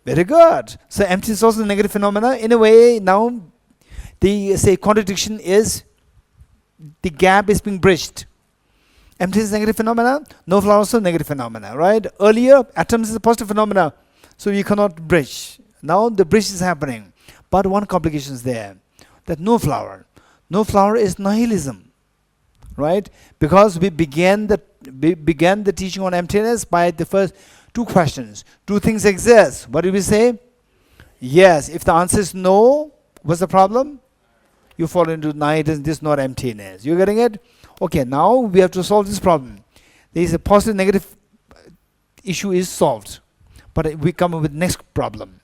Very good. So emptiness is also negative phenomena. In a way, now the contradiction is the gap is being bridged. Emptiness is negative phenomena, no flower also negative phenomena, right? Earlier, atoms is a positive phenomena, so you cannot bridge. Now the bridge is happening. But one complication is there, that no flower is nihilism, right? Because we began the teaching on emptiness by the first two questions. Do things exist? What did we say? Yes. If the answer is no, what's the problem? You fall into nihilism. This is not emptiness. You getting it? Okay, now we have to solve this problem. There is a positive negative issue is solved. But we come up with next problem.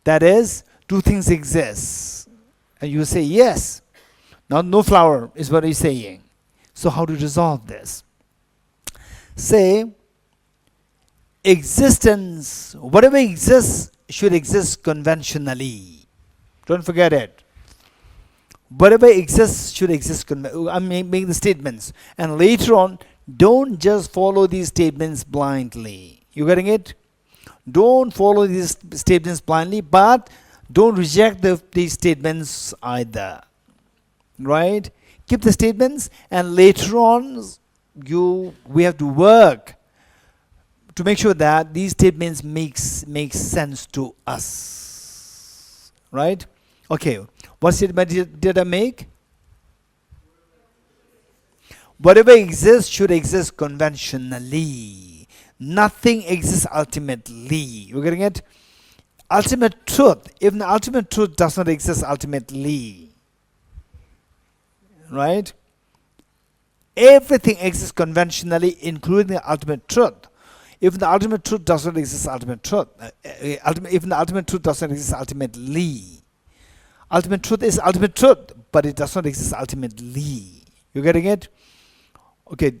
That is, do things exist? And you say yes. Now no flower is what he's saying. So how to resolve this? Say, existence, whatever exists should exist conventionally. Don't forget it. Whatever exists should exist. I'm making the statements. And later on, don't just follow these statements blindly. You getting it? Don't follow these statements blindly, but don't reject these statements either. Right? Keep the statements, and later on we have to work to make sure that these statements makes sense to us. Right? Okay. What statement did I make? Whatever exists should exist conventionally. Nothing exists ultimately. You getting it? Ultimate truth. Even the ultimate truth does not exist ultimately. Right? Everything exists conventionally, including the ultimate truth. If the ultimate truth does not exist ultimate truth, even the ultimate truth does not exist ultimately. Ultimate truth is ultimate truth, but it does not exist ultimately. You getting it? Okay,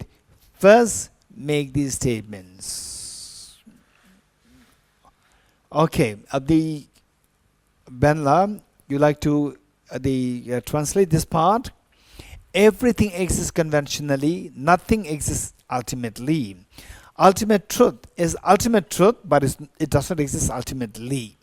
first make these statements. Okay, the Benla, you like to translate this part? Everything exists conventionally, nothing exists ultimately. Ultimate truth is ultimate truth, but it does not exist ultimately.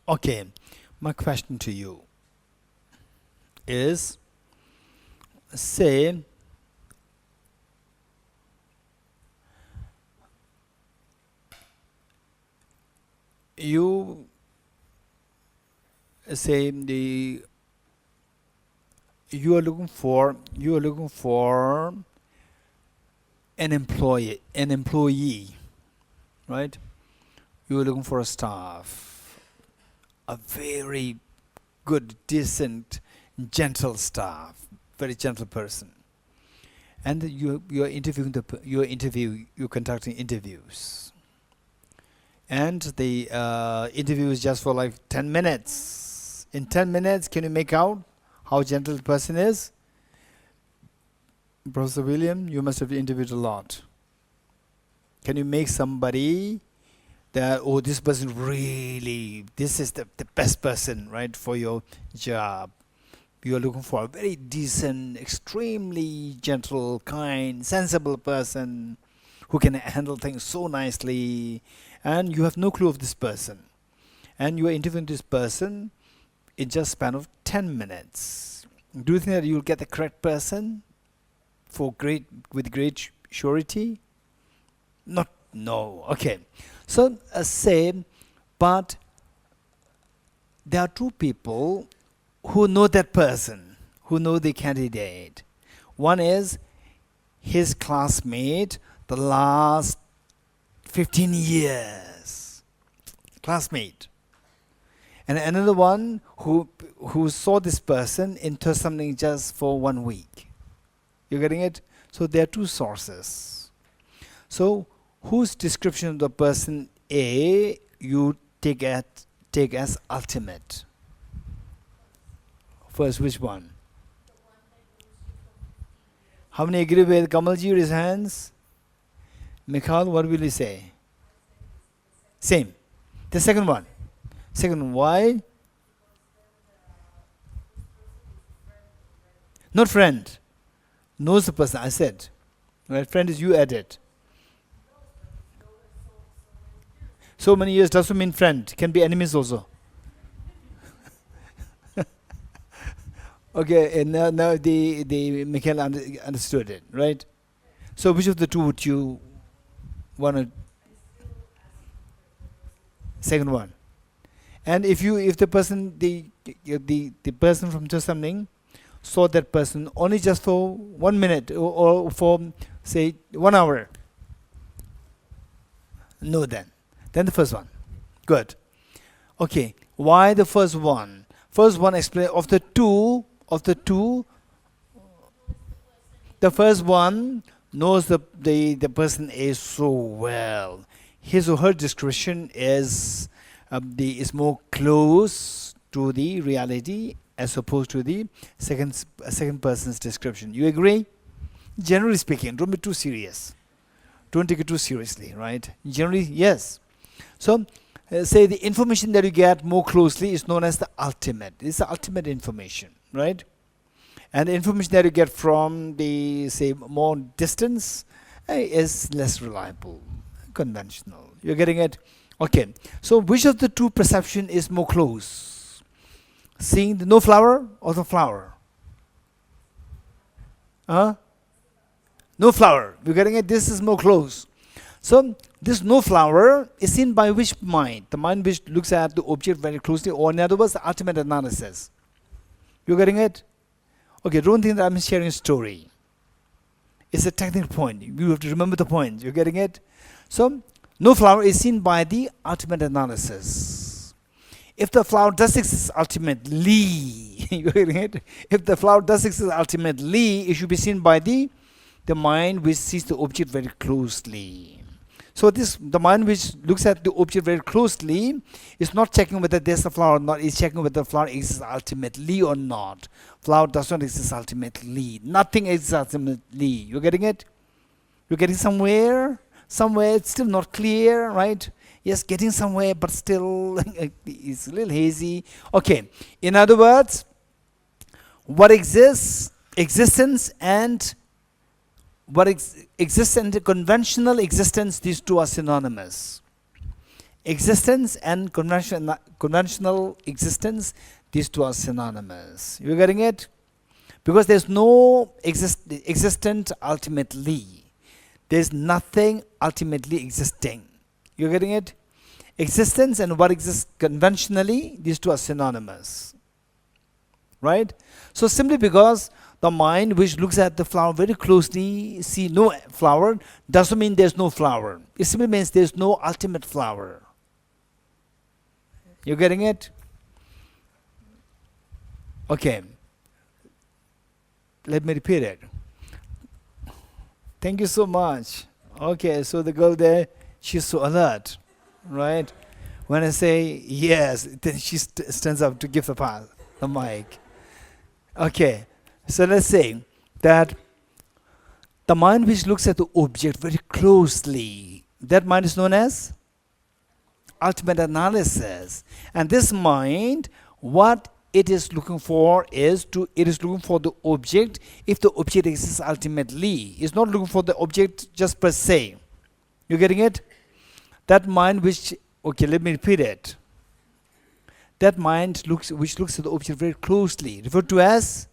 Okay, my question to you is, say you say you are looking for an employee, right? You are looking for a staff, a very good, decent, gentle staff, very gentle person, and you're conducting interviews, and the interview is just for like 10 minutes. In 10 minutes, can you make out how gentle the person is? Professor William, you must have interviewed a lot. Can you make somebody that, oh, this person really, this is the best person, right, for your job? You are looking for a very decent, extremely gentle, kind, sensible person who can handle things so nicely, and you have no clue of this person. And you are interviewing this person in just a span of 10 minutes. Do you think that you'll get the correct person with great surety? Not, no. Okay. So say, but there are two people who know that person, who know the candidate. One is his classmate, the last 15 years, classmate. And another one who saw this person in Thosamling just for 1 week. You getting it? So there are two sources. So whose description of the person A you take as ultimate? First, which one? How many agree with Kamalji? Raise hands. Mikhal, what will you say? Same. The second one. Second, why? Not friend. Knows the person, I said. Right? Friend is you added. So many years doesn't mean friend. Can be enemies also. Okay, and now the Michael understood it, right? So which of the two would you want to? Second one. And if the person the person from Thosamling saw that person only just for 1 minute or for say 1 hour. No, then the first one. Good. Okay. Why the first one? First one explain of the two. The first one knows the person A so well. his or her description is more close to the reality as opposed to the second person's description. You agree? Generally speaking, don't be too serious. Don't take it too seriously, right? Generally, yes. So, say the information that you get more closely is known as the ultimate. It's the ultimate information, right? And the information that you get from the, say, more distance is less reliable, conventional. You're getting it? Okay. So, which of the two perception is more close? Seeing the no flower or the flower? No flower. You're getting it? This is more close. So, this no flower is seen by which mind? The mind which looks at the object very closely, or in other words, the ultimate analysis. You're getting it? Okay, don't think that I'm sharing a story. It's a technical point. You have to remember the point. You're getting it? So, no flower is seen by the ultimate analysis. If the flower does exist ultimately, you're getting it? If the flower does exist ultimately, it should be seen by the mind which sees the object very closely. So the mind which looks at the object very closely is not checking whether there's a flower or not, it's checking whether the flower exists ultimately or not. Flower does not exist ultimately. Nothing exists ultimately. You're getting it? You're getting somewhere? Somewhere it's still not clear, right? Yes, getting somewhere, but still it's a little hazy. Okay. In other words, what exists, existence and what exists and conventional existence, these two are synonymous. Existence and conventional existence, these two are synonymous. You getting it? Because there's no existent ultimately. There's nothing ultimately existing. You getting it? Existence and what exists conventionally, these two are synonymous. Right? So simply because the mind which looks at the flower very closely, see no flower, doesn't mean there's no flower. It simply means there's no ultimate flower. You getting it? Okay. Let me repeat it. Thank you so much. Okay, so the girl there, she's so alert, right? When I say yes, then she stands up to give the mic. Okay. So let's say that the mind which looks at the object very closely, that mind is known as ultimate analysis. And this mind, what it is looking for is it is looking for the object if the object exists ultimately. It's not looking for the object just per se. You getting it? That mind which, okay, let me repeat it. That mind which looks at the object very closely, referred to as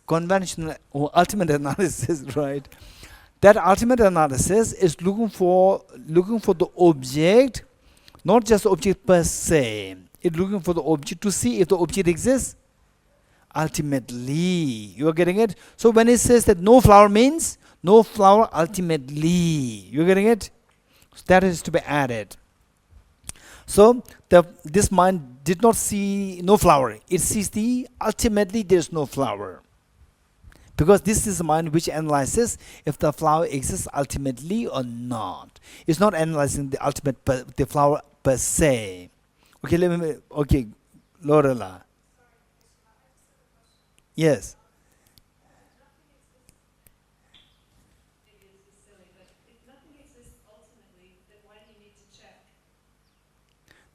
conventional or ultimate analysis, right? That ultimate analysis is looking for the object, not just the object per se. It's looking for the object to see if the object exists ultimately. You are getting it? So when it says that no flower means no flower ultimately. You are getting it? So that is to be added. So this mind did not see no flower. It sees the ultimately there is no flower. Because this is the mind which analyzes if the flower exists ultimately or not. It's not analyzing the flower per se. Okay, Lorela. Yes. Maybe it's silly, but if nothing exists ultimately, then why do you need to check?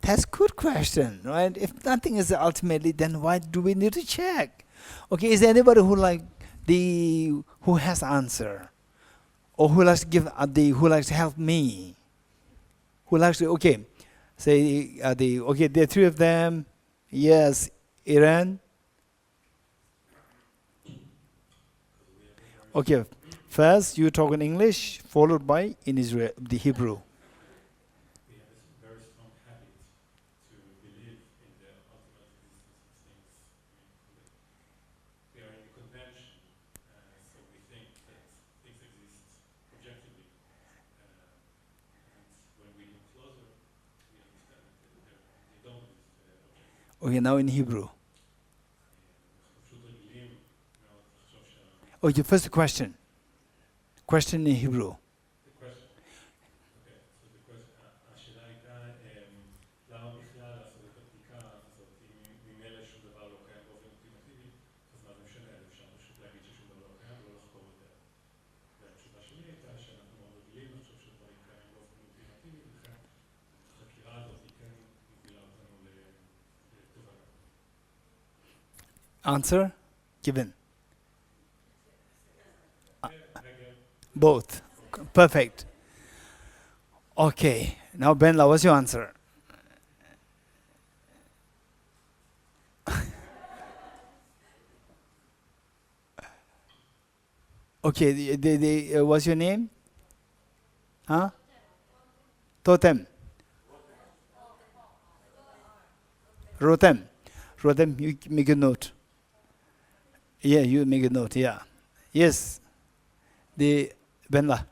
That's a good question, right? If nothing is ultimately, then why do we need to check? Okay, is there anybody who has answer, or who likes to give who likes to help me, who likes to say there are three of them. Yes, Iran. Okay, first you talk in English, followed by in Israel the Hebrew. We have a very strong habit to believe in the ultimate existence of things. We are in a convention, so we think that things exist objectively. And when we look closer, we understand that they don't exist objectively. Okay, now in Hebrew. פשוט רגילים מאוד לחשוב Okay, first question. Question in Hebrew. the question, Answer given. Both. Perfect. Okay. Now, Benla, what's your answer? Okay. What's your name? Huh? Totem. Rotem. Rotem, you make a note. Yeah, you make a note. Yeah. Yes. The Benla.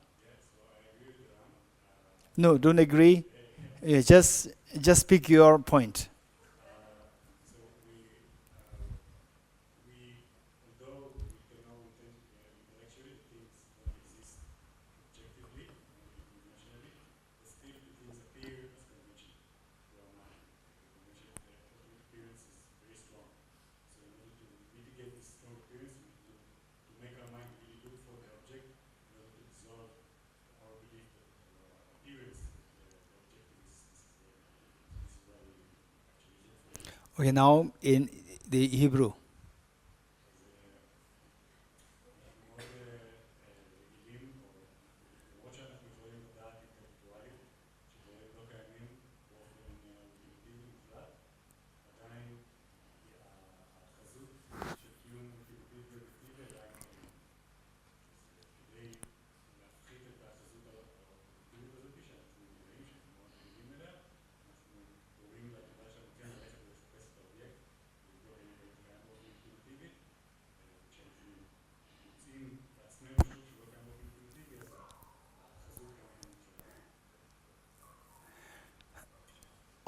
No, don't agree. Yeah, just pick your point. Although we can know intellectually things don't exist objectively, only emotionally, but still the things appear as convention to our mind. The convention, the appearance is very strong. So in order to mitigate this strong appearance, we need to make our mind really look for the object in order to dissolve our belief that our appearance that the object exists. This is why we actually look for it. Okay, now in the Hebrew.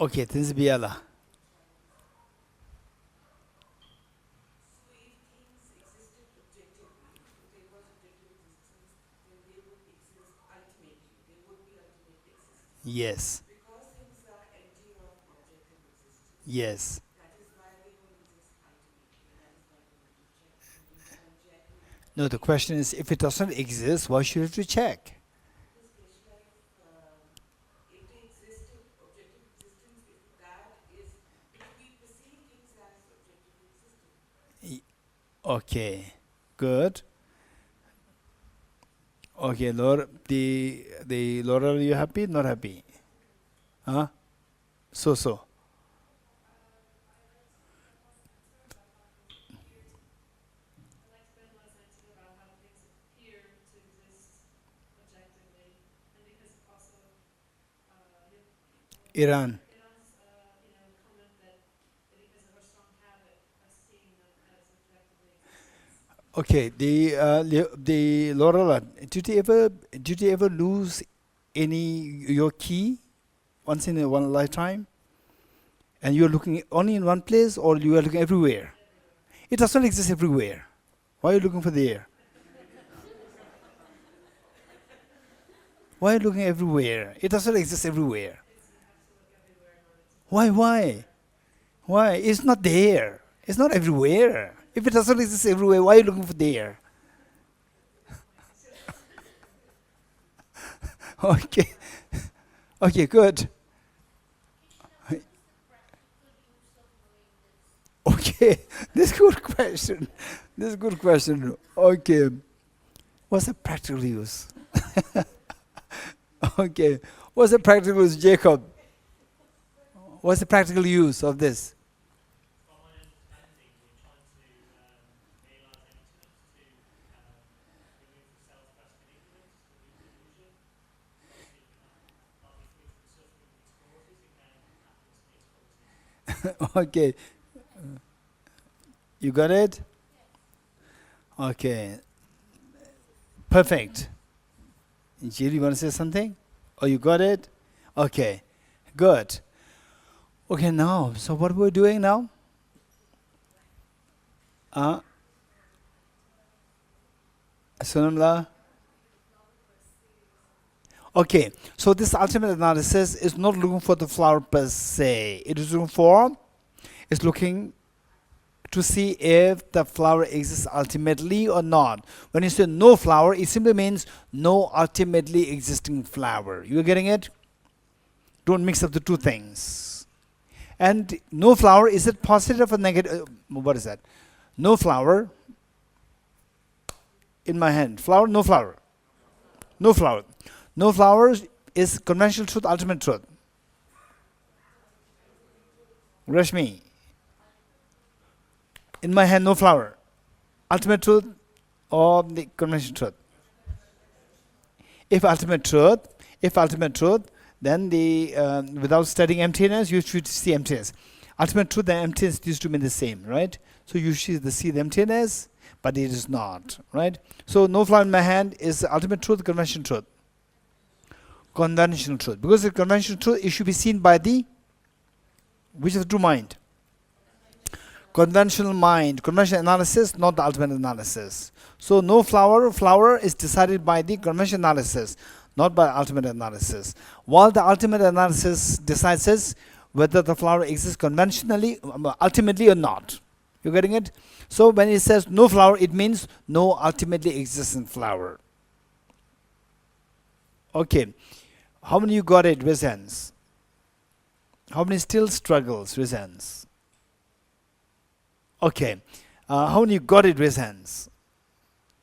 Okay, this is Biala. So if things existed objectively, if there was objective existence, then they would exist ultimately. They would be ultimately existing. Yes. Because things are empty of objective existence, Yes. that is why they don't exist ultimately. That is why we need to check. So we can check. No, the question is, if it doesn't exist, why should we check? Because Geshe, if they existed, objective existence, if that is, if we perceive things as objectively existing. Okay, good. Okay, Laura, the Laura, are you happy? Not happy? Huh? So. I like Benoit's answer about how things appear to exist objectively, and because also Iran. Iran's comment that because of our strong habit of seeing them as objectively existing. Okay, the Laura, did you ever lose your key once in one lifetime? And you're looking only in one place, or you are looking everywhere? It does not exist everywhere. Why are you looking for there? Why are you looking everywhere? It does not exist everywhere. Why? Why? It's not there. It's not everywhere. If it does not exist everywhere, why are you looking for there? Okay. Okay, good. Okay, this is good question. This is good question. Okay. What's the practical use? Okay. What's the practical use, Jacob? What's the practical use of this? From my understanding, we're trying to realize emptiness to remove the self-grasping ignorance, remove delusion. Obviously, if we can't be free from the suffering these causes, it can happen to these causes. Okay. You got it? Okay. Perfect. Jill, you want to say something? Oh, you got it? Okay. Good. Okay, now, so what we're doing now? Sunamla? Okay, so this ultimate analysis is not looking for the flower per se. It is looking to see if the flower exists ultimately or not. When you say no flower, it simply means no ultimately existing flower. You are getting it? Don't mix up the two things. And no flower, is it positive or negative? What is that? No flower in my hand. Flower, no flower. No flower. No flowers is conventional truth, ultimate truth. Rashmi. In my hand, no flower. Ultimate truth or the conventional truth? If ultimate truth, then the without studying emptiness, you should see emptiness. Ultimate truth and emptiness used to mean the same, right? So you should see the emptiness, but it is not, right? So no flower in my hand is the ultimate truth, conventional truth. Conventional truth. Because the conventional truth, it should be seen by the, which is the true mind? Conventional mind, conventional analysis, not the ultimate analysis. So no flower is decided by the conventional analysis, not by ultimate analysis. While the ultimate analysis decides whether the flower exists conventionally, ultimately or not. You getting it? So when it says no flower, it means no ultimately existent flower. Okay. How many you got it? Raise hands. How many still struggles? Raise hands. Okay. How many you got it? Raise hands.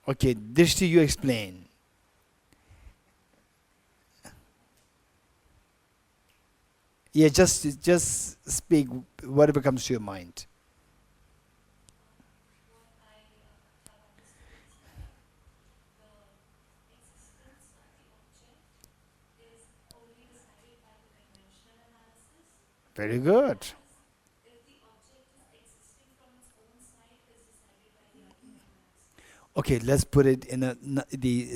Okay. Drishti, you explain. Yeah, just speak whatever comes to your mind. What I have understood is that the existence of the object is only decided by the conventional analysis. Very good. If the object is existing from its own side, is decided by the ultimate analysis. Okay, let's put it in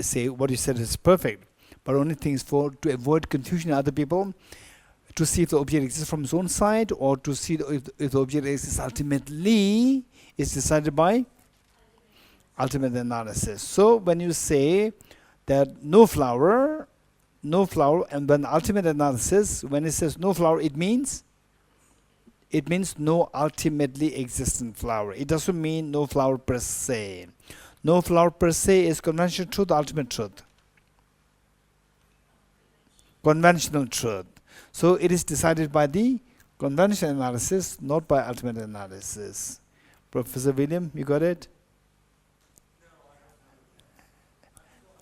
say what you said is perfect. But only things to avoid confusion in other people, to see if the object exists from its own side, or to see if the object exists ultimately, is decided by ultimate analysis. So when you say that no flower, and when ultimate analysis, when it says no flower, it means no ultimately existent flower. It doesn't mean no flower per se. No flower per se is conventional truth, ultimate truth. Conventional truth. So it is decided by the conventional analysis, not by ultimate analysis. Professor William, you got it?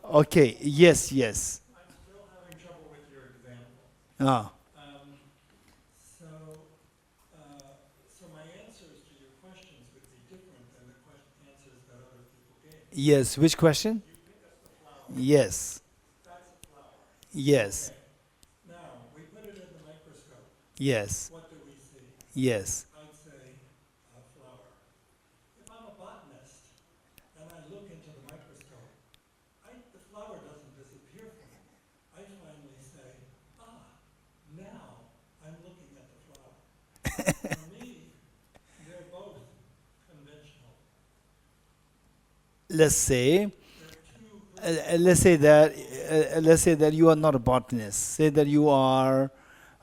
Okay, yes. I'm still having trouble with your example. Ah. So my answers to your questions would be different than the answers that other people gave. Yes, which question? You pick us the flower. Yes. That's a flower. Yes. Okay. Now, we put it in the microscope. Yes. What do we see? Yes. I'd say a flower. If I'm a botanist and I look into the microscope, the flower doesn't disappear from me. I finally say, now I'm looking at the flower. For me, they're both conventional. Let's say They're two let's say that you are not a botanist. Say that you are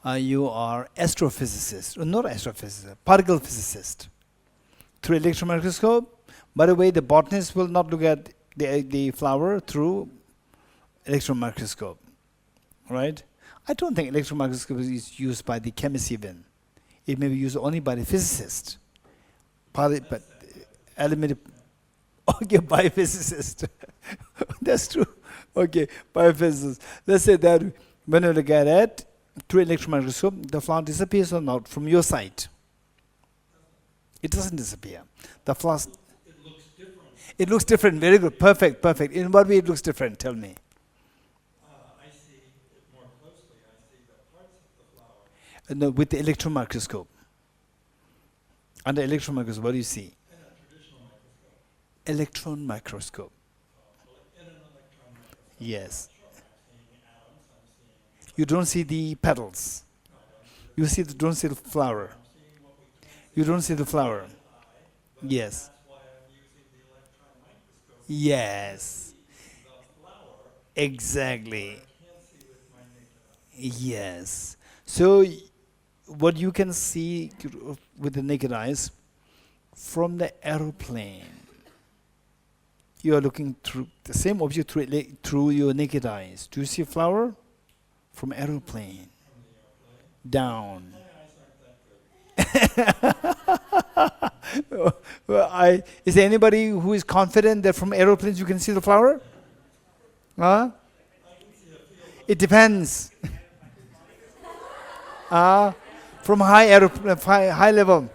astrophysicist, or not astrophysicist, particle physicist. Through electron microscope. By the way, the botanist will not look at the flower through electron microscope, right? I don't think electron microscope is used by the chemist even. It may be used only by the physicist. But eliminate. Okay, biophysicist. That's true. Okay, biophysicist. Let's say that when you look at it through electron microscope, the flower disappears or not from your sight. It doesn't disappear. The flower. It looks different. It looks different. Very good. Perfect. In what way it looks different? Tell me. I see it more closely. I see the parts of the flower No, with the electron microscope. Under electron microscope, what do you see? in a traditional microscope. Electron microscope. In an electron microscope. Yes. Sure, I'm seeing atoms. I'm seeing. You don't see the petals. No, I Don't see the flower. I'm seeing what we can't see You don't see the flower. with the eye. But Yes. that's why I'm using the electron microscope. Yes. The flower Exactly. I can't see with my naked eye. Yes. So what you can see with the naked eyes from the aeroplane, you are looking through the same object through your naked eyes. Do you see a flower? From aeroplane. Down. My eyes aren't that good. Well, is there anybody who is confident that from aeroplanes you can see the flower? Huh? It depends. From high level,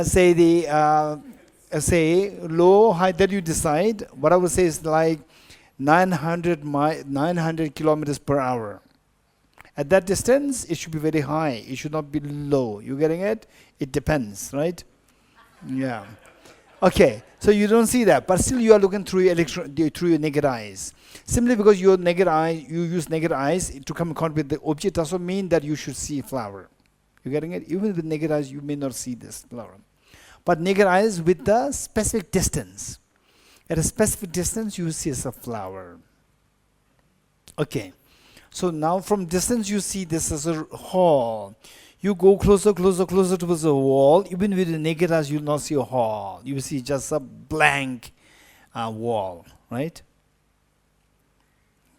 say low, high, that you decide. What I would say is like 900 kilometers per hour. At that distance, it should be very high. It should not be low. You getting it? It depends, right? Yeah. Okay. So you don't see that, but still you are looking through your naked eyes. Simply because you use naked eyes to come in contact with the object doesn't mean that you should see a flower. You getting it? Even with naked eyes, you may not see this flower. But naked eyes with the specific distance. At a specific distance, you see as a flower. Okay. So now from distance, you see this as a hall. You go closer towards the wall. Even with the naked eyes, you will not see a hall. You will see just a blank wall, right?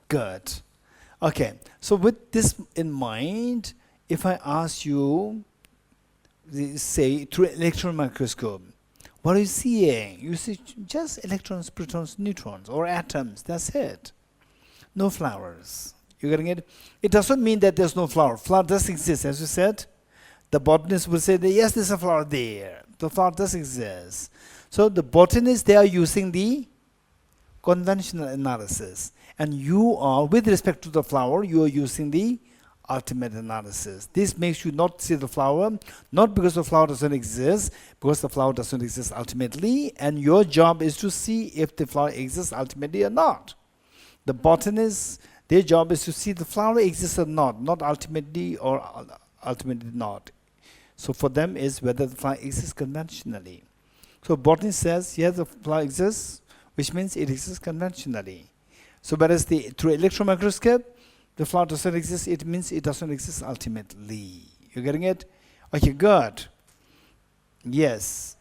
Good. Okay. So with this in mind, if I ask you, say, through an electron microscope, what are you seeing? You see just electrons, protons, neutrons, or atoms. That's it. No flowers. You getting it? It doesn't mean that there's no flower. Flower does exist, as you said. The botanist will say that yes, there's a flower there. The flower does exist. So the botanists, they are using the conventional analysis. And you are, with respect to the flower, you are using the ultimate analysis. This makes you not see the flower, not because the flower doesn't exist, because the flower doesn't exist ultimately, and your job is to see if the flower exists ultimately or not. The botanists, their job is to see the flower exists or not ultimately or ultimately not. So for them is whether the flower exists conventionally. So botanist says, yes, the flower exists, which means it exists conventionally. So whereas through electron microscope, the flower doesn't exist, it means it doesn't exist ultimately. You getting it? Okay, good. Yes.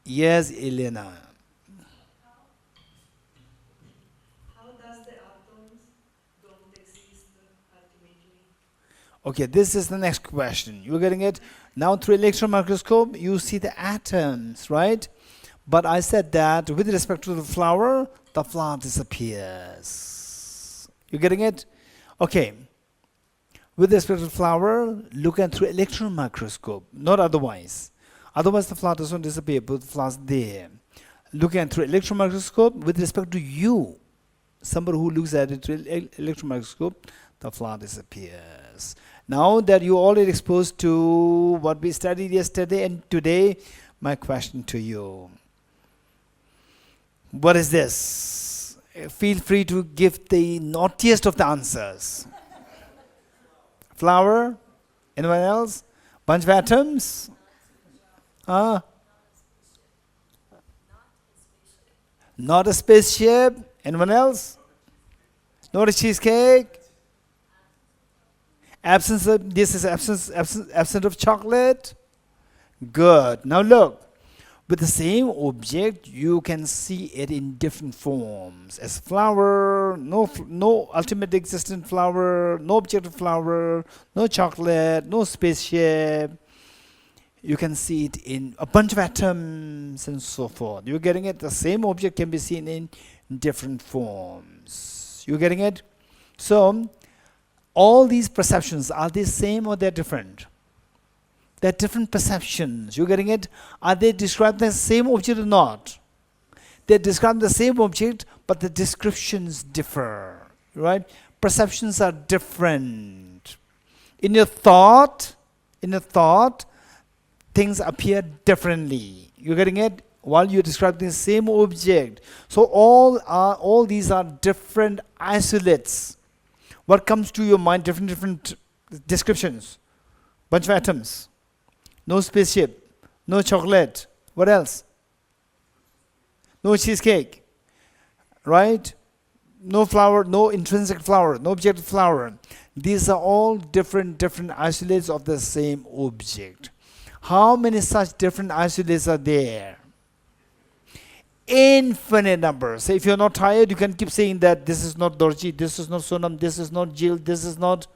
Yes, Elena. How does the atoms don't exist ultimately? Okay, this is the next question. You getting it? Now through electron microscope, you see the atoms, right? But I said that with respect to the flower disappears. You getting it? Okay. With respect to the flower, look at through electron microscope, not otherwise. Otherwise, the flower doesn't disappear, but the flower's there. Looking at through electron microscope, with respect to you, somebody who looks at it through electron microscope, the flower disappears. Now that you're already exposed to what we studied yesterday and today, my question to you. What is this? Feel free to give the naughtiest of the answers. Flower? Anyone else? Bunch of atoms? Not a spaceship. Anyone else? Not a cheesecake? Absence of chocolate? Good. Now look. With the same object, you can see it in different forms. As flower, no ultimate existent flower, no objective flower, no chocolate, no spaceship. You can see it in a bunch of atoms and so forth. You're getting it? The same object can be seen in different forms. You're getting it? So, all these perceptions, are they same or they're different? They're different perceptions. You're getting it? Are they describing the same object or not? They describe the same object, but the descriptions differ. Right? Perceptions are different. In your thought, things appear differently. You're getting it? While you're describing the same object. So all these are different isolates. What comes to your mind? Different descriptions. Bunch of atoms. No spaceship, no chocolate. What else? No cheesecake, right? No flower, no intrinsic flower, no objective flower. These are all different isolates of the same object. How many such different isolates are there? Infinite numbers. So if you're not tired, you can keep saying that this is not Dorji, this is not Sonam, this is not Jill, this is not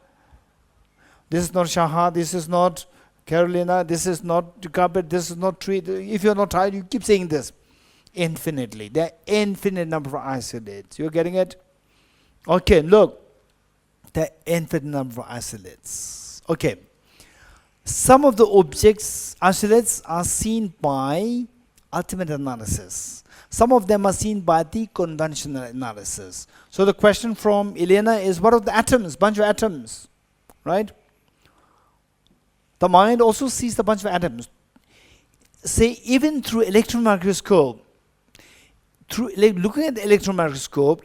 Shaha, this is not Carolina, this is not carpet, this is not tree. If you're not tired, you keep saying this. Infinitely. There are infinite number of isolates. You're getting it? Okay, look. There are infinite number of isolates. Okay. Some of the objects, isolates, are seen by ultimate analysis. Some of them are seen by the conventional analysis. So the question from Elena is, what are the atoms? Bunch of atoms. Right? The mind also sees the bunch of atoms. Say, even through electron microscope, looking at the electron microscope,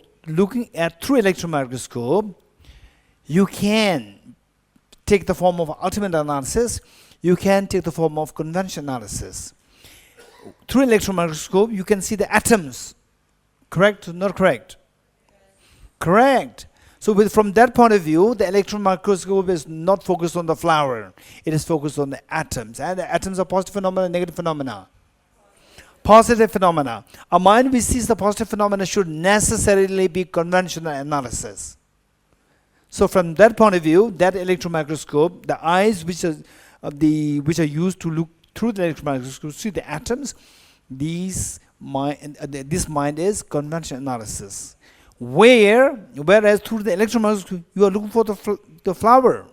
through electron microscope, you can take the form of ultimate analysis, you can take the form of conventional analysis. Through electron microscope, you can see the atoms. Correct? Not correct? Correct. So from that point of view, the electron microscope is not focused on the flower. It is focused on the atoms. And the atoms are positive phenomena, negative phenomena. Positive phenomena. A mind which sees the positive phenomena should necessarily be conventional analysis. So from that point of view, that electron microscope, the eyes which are used to look through the electron microscope, see the atoms, this mind is conventional analysis. Whereas through the electron microscope, you are looking for the flower,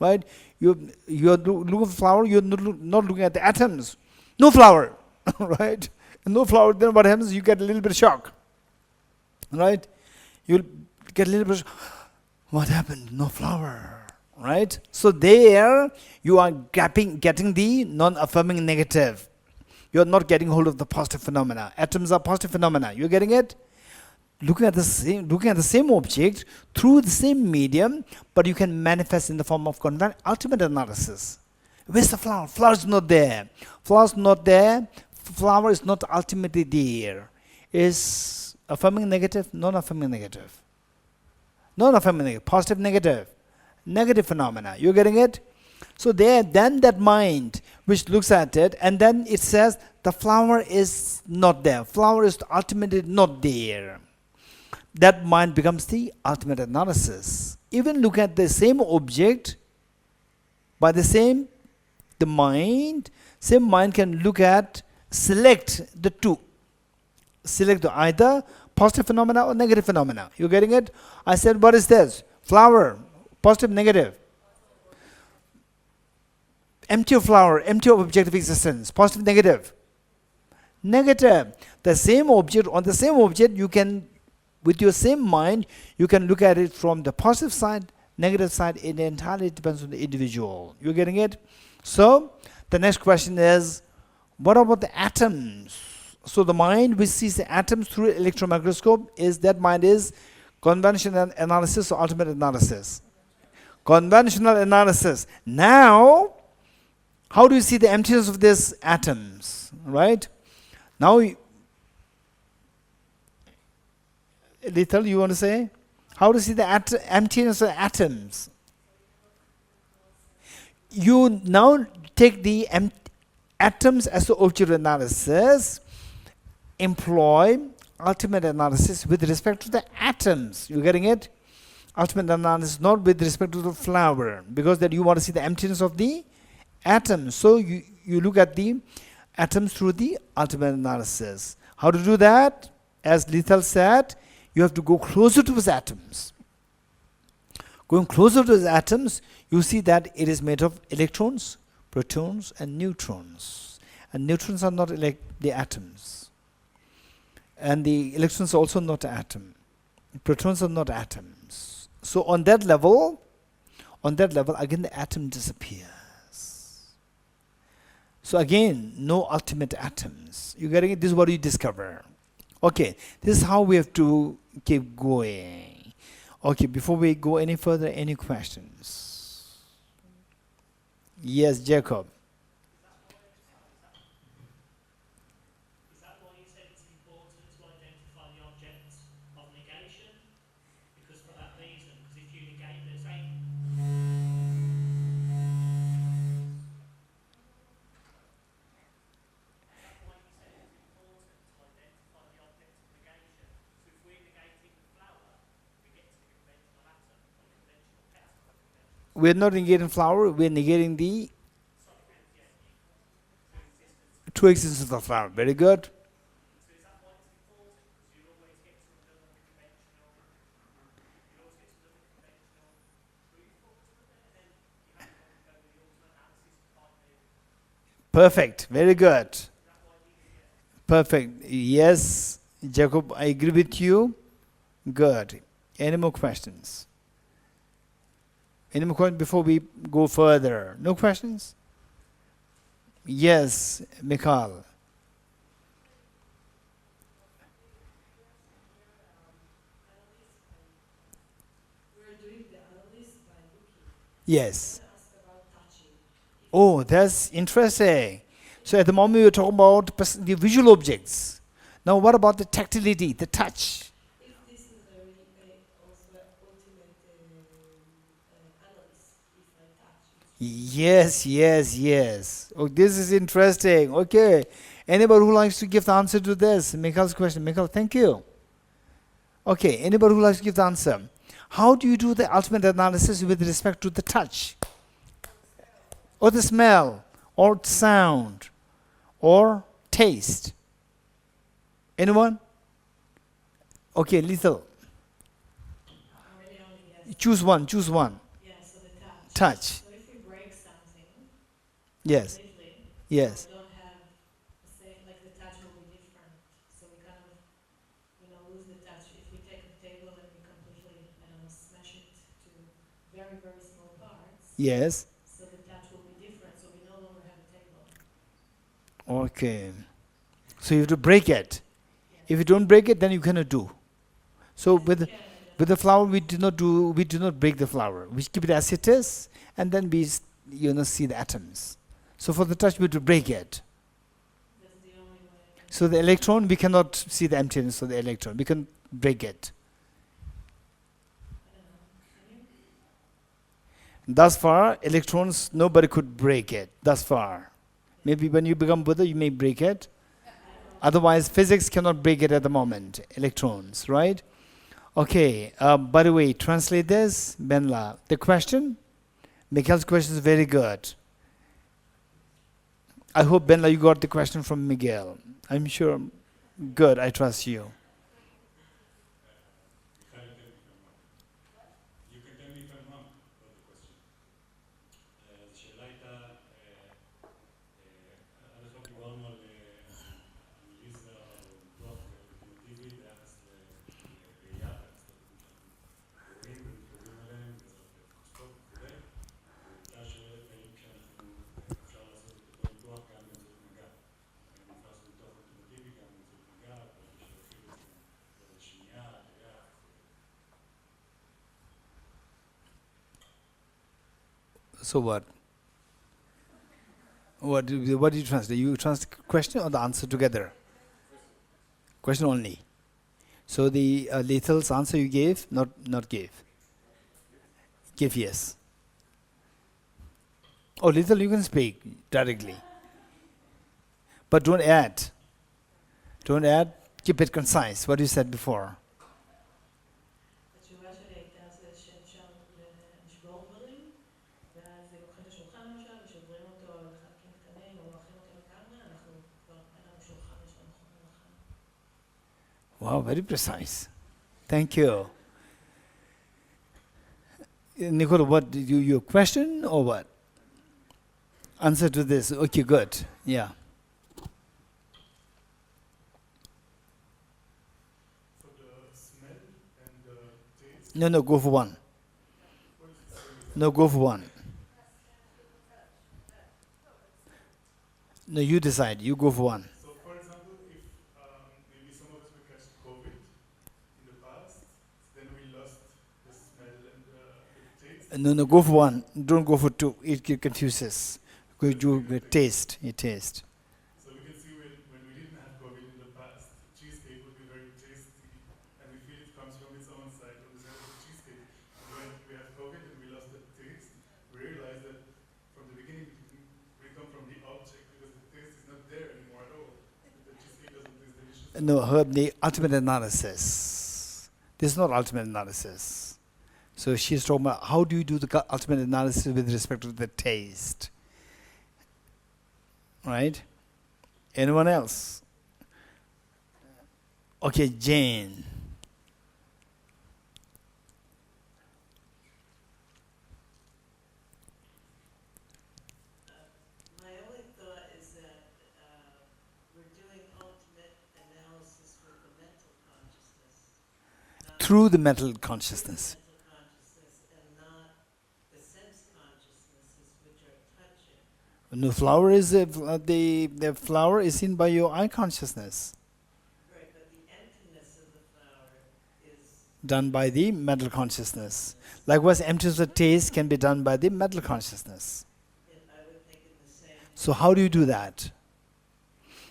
right? You are looking for flower. You are not looking at the atoms. No flower, right? No flower. Then what happens? You get a little bit of shock, right? You get a little bit. What happened? No flower, right? So there you are getting the non-affirming negative. You are not getting hold of the positive phenomena. Atoms are positive phenomena. You're getting it? Looking at the same object through the same medium, but you can manifest in the form of ultimate analysis. Where's the flower? Flower is not there. Flower is not there. Flower is not ultimately there. Is affirming negative, non-affirming negative. Non-affirming negative, positive negative. Negative phenomena. You're getting it? So then that mind which looks at it, and then it says the flower is not there. Flower is ultimately not there. That mind becomes the ultimate analysis. Even look at the same object by the mind can select the two. Select either positive phenomena or negative phenomena. You getting it? I said, what is this? Flower, positive, negative. Empty of flower, empty of objective existence, positive, negative. Negative. The same object, on the same object, you can, with your same mind, you can look at it from the positive side, negative side. It entirely depends on the individual. You getting it? So, the next question is, what about the atoms? So the mind which sees the atoms through electron microscope, that mind is conventional analysis or ultimate analysis? Conventional analysis. Now, how do you see the emptiness of these atoms? Right? Now, Lethal, you want to say? How do you see the emptiness of atoms? You now take the atoms as the object of analysis, employ ultimate analysis with respect to the atoms. You getting it? Ultimate analysis not with respect to the flower, because that you want to see the emptiness of the atoms. So you look at the atoms through the ultimate analysis. How to do that? As Lethal said, you have to go closer to those atoms. Going closer to those atoms, you see that it is made of electrons, protons, and neutrons. And neutrons are not the atoms. And the electrons are also not atom. Protons are not atoms. So on that level, again the atom disappears. So again, no ultimate atoms. You getting it? This is what you discover. Okay, this is how we have to keep going. Okay, before we go any further, any questions? Yes, Jacob. Is that why you said it's important to identify the object of negation? Because for that reason, because if you negate the same... Is that why you said it's important to identify the object of negation? So if we're negating the flower, we get to the conventional atom, or the conventional petal, or the conventional... We're not negating flower, we're negating the... Sorry, true existence of the flower. Very good. So is that why it's important? Because you always get to another conventional, you always get to another conventional truth ultimately, and then you have to go with the ultimate analysis to find the, Perfect. Very good. is that why you get? Perfect. Yes, Jacob, I agree with you. Good. Any more questions? Any more questions before we go further? No questions? Yes, Mikhail. We're doing the analysis by looking. Yes. I asked about touching. Oh, that's interesting. So at the moment you're talking about the visual objects. Now what about the tactility, the touch? If this is very also ultimate analysis, if I touch it. Yes. Oh, this is interesting. Okay. Anybody who likes to give the answer to this? Mikhail's question. Mikhail, thank you. Okay. Anybody who likes to give the answer? How do you do the ultimate analysis with respect to the touch? Or the smell? Or sound? Or taste? Anyone? Okay, lethal. Really only yes. Choose one. Yeah, so the touch. Touch. So if we break something Yes. completely, Yes. we don't have the same, like the touch will be different. So we kind of, lose the touch. If we take a table and we completely, smash it to very, very small parts, Yes. so the touch will be different. So we no longer have a table. Okay. So you have to break it. If you don't break it, then you cannot do. So with the flower, we do not break the flower. We keep it as it is, and then we see the atoms. So for the touch, we have to break it. That's the only way. So the electron, we cannot see the emptiness of the electron. We can break it. I don't know. Can you? Thus far, electrons, nobody could break it. Thus far. Maybe when you become Buddha, you may break it. Otherwise, physics cannot break it at the moment. Electrons, right? Okay. By the way, translate this, Benla. The question, Mikhail's question is very good. I hope, Benla, you got the question from Miguel. I'm sure. Good. I trust you. You can tell me if I'm wrong about the question. השאלה הייתה, עד עכשיו דיברנו על אנליזה או ניתוח אולטימטיבי ביחס לראייה, ביחס לדברים שאנחנו רואים ומתקרבים אליהם בעזרת מיקרוסקופ וכו'. ועובדה שהאם כשאנחנו אפשר לעשות את אותו ניתוח גם באמצעות מגע. אפשר לעשות ניתוח אולטימטיבי גם באמצעות מגע, ושאפילו שמיעה, ראייה. So what? What do you translate? You translate question or the answer together? Question only. So the lethal's answer you gave, not gave. Give yes. Oh, lethal, you can speak directly. But don't add. Don't add. Keep it concise. What you said before. התשובה שלי הייתה זה שאפשר לשבור דברים, ואז לוקחים את השולחן למשל, ושוברים אותו לחלקים קטנים, או מורחים אותו לגמרי, אנחנו כבר, אין לנו שולחן, יש לנו חומר לחיים. Wow, very precise. Thank you. Nicola, what did your question or what? Answer to this. Okay, good. Yeah. So the smell and the taste. No, go for one. No, go for one. No, you decide. You go for one. So, for example, if maybe some of us will catch COVID in the past, then we lost the smell and the taste. No, go for one. Don't go for two. It confuses. Go do taste. You taste. So we can see when we didn't have COVID in the past, cheesecake would be very tasty, and we feel it comes from its own side, from the side of the cheesecake. When we have COVID and we lost the taste, we realize that from the beginning we come from the object because the taste is not there anymore at all. The cheesecake doesn't taste delicious. No, the ultimate analysis. This is not ultimate analysis. So she's talking about how do you do the ultimate analysis with respect to the taste. Right? Anyone else? Okay, Jane. My only thought is that we're doing ultimate analysis with the mental consciousness, not Through the mental consciousness. mental consciousness, and not the sense consciousnesses which are touching. No, flower is the flower is seen by your eye consciousness, Right, but the emptiness of the flower is done by the mental consciousness. Likewise, emptiness of taste can be done by the mental consciousness. I would think in the same. So how do you do that?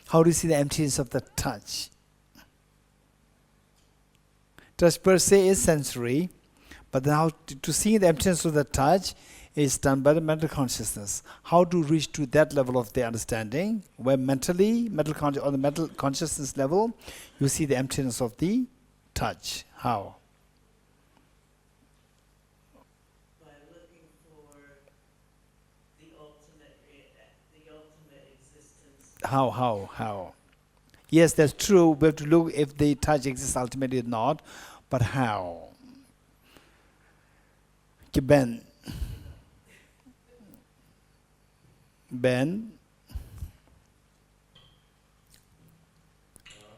How do you see the emptiness of the touch? Touch per se is sensory, but then how to see the emptiness of the touch is done by the mental consciousness. How to reach to that level of the understanding, where mentally, on the mental consciousness level, you see the emptiness of the touch. How? By looking for the ultimate existence. How? Yes, that's true. We have to look if the touch exists ultimately or not, but how? Okay, Ben.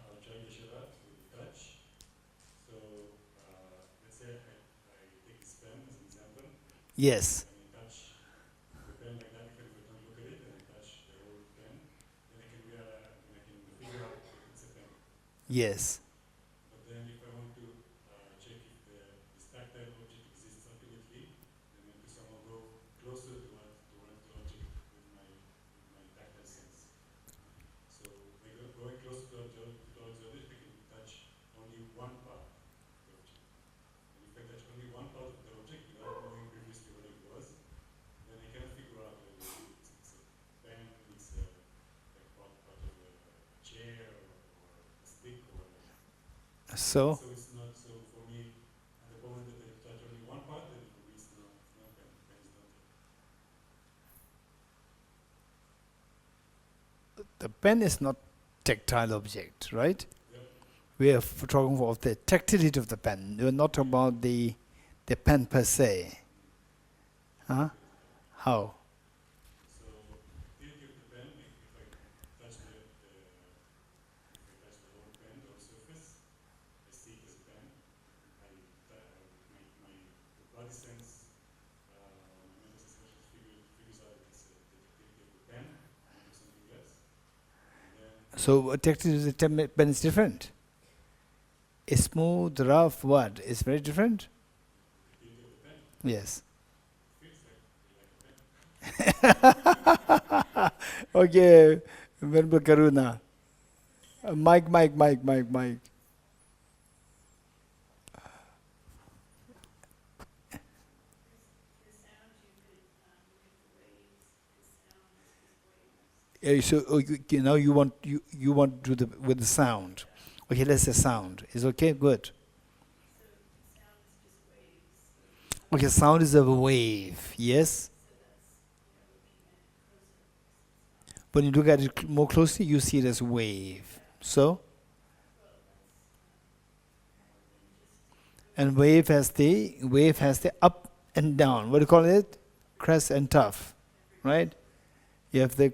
I'll try to show that with the touch. So let's say I take this pen as an example. Yes. And I touch the pen like that. If I don't look at it and I touch the whole pen, then I can figure out that it's a pen. Yes. But then if I want to check if this tactile object exists ultimately, then I need to somehow go closer to the object with my tactile sense. So by going closer towards the object, I can touch only one part of the object. And if I touch only one part of the object without knowing previously what it was, then I cannot figure out whether it's a pen, it's like part of a chair or a stick or whatever. So, So it's not, so for me, at the moment that I touch only one part, then for me it's not pen, pen is not there. the pen is not tactile object, right? Yep. We are talking about the tactility of the pen. We are not talking about the pen per se. Huh? How? So activity of the pen, if I touch the whole pen, the whole surface, I see it as a pen. My body sense, my mental sensation figures out that it's the activity of the pen, not of something else. And then So tactility of the pen is different. A smooth, rough, what? Is very different? the activity of the pen Yes. feels like a pen. Okay, Venerable Karuna. Mike. So now you want to do with the sound. Okay, let's say sound. Is okay? Good. Okay, sound is a wave. Yes. When you look at it more closely, you see it as wave. So, and wave has the up and down. What do you call it? Crest and tuff, right? You have the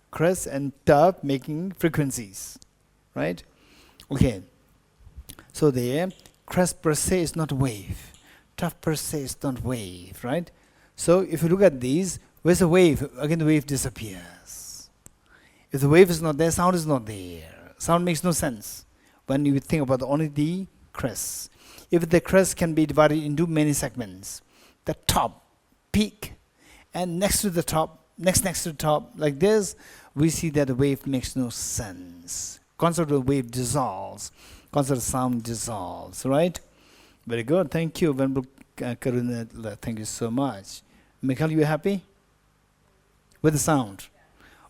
crest and tuff making frequencies, right? Okay. So the crest per se is not wave. Tuff per se is not wave, right? So if you look at these, where's the wave? Again, the wave disappears. If the wave is not there, sound is not there. Sound makes no sense when you think about only the crest. If the crest can be divided into many segments, the top, peak, and next to the top, next to the top, like this, we see that the wave makes no sense. Concept of wave dissolves. Concept of sound dissolves, right? Very good. Thank you, Venerable Karuna. Thank you so much. Michael, you happy? With the sound?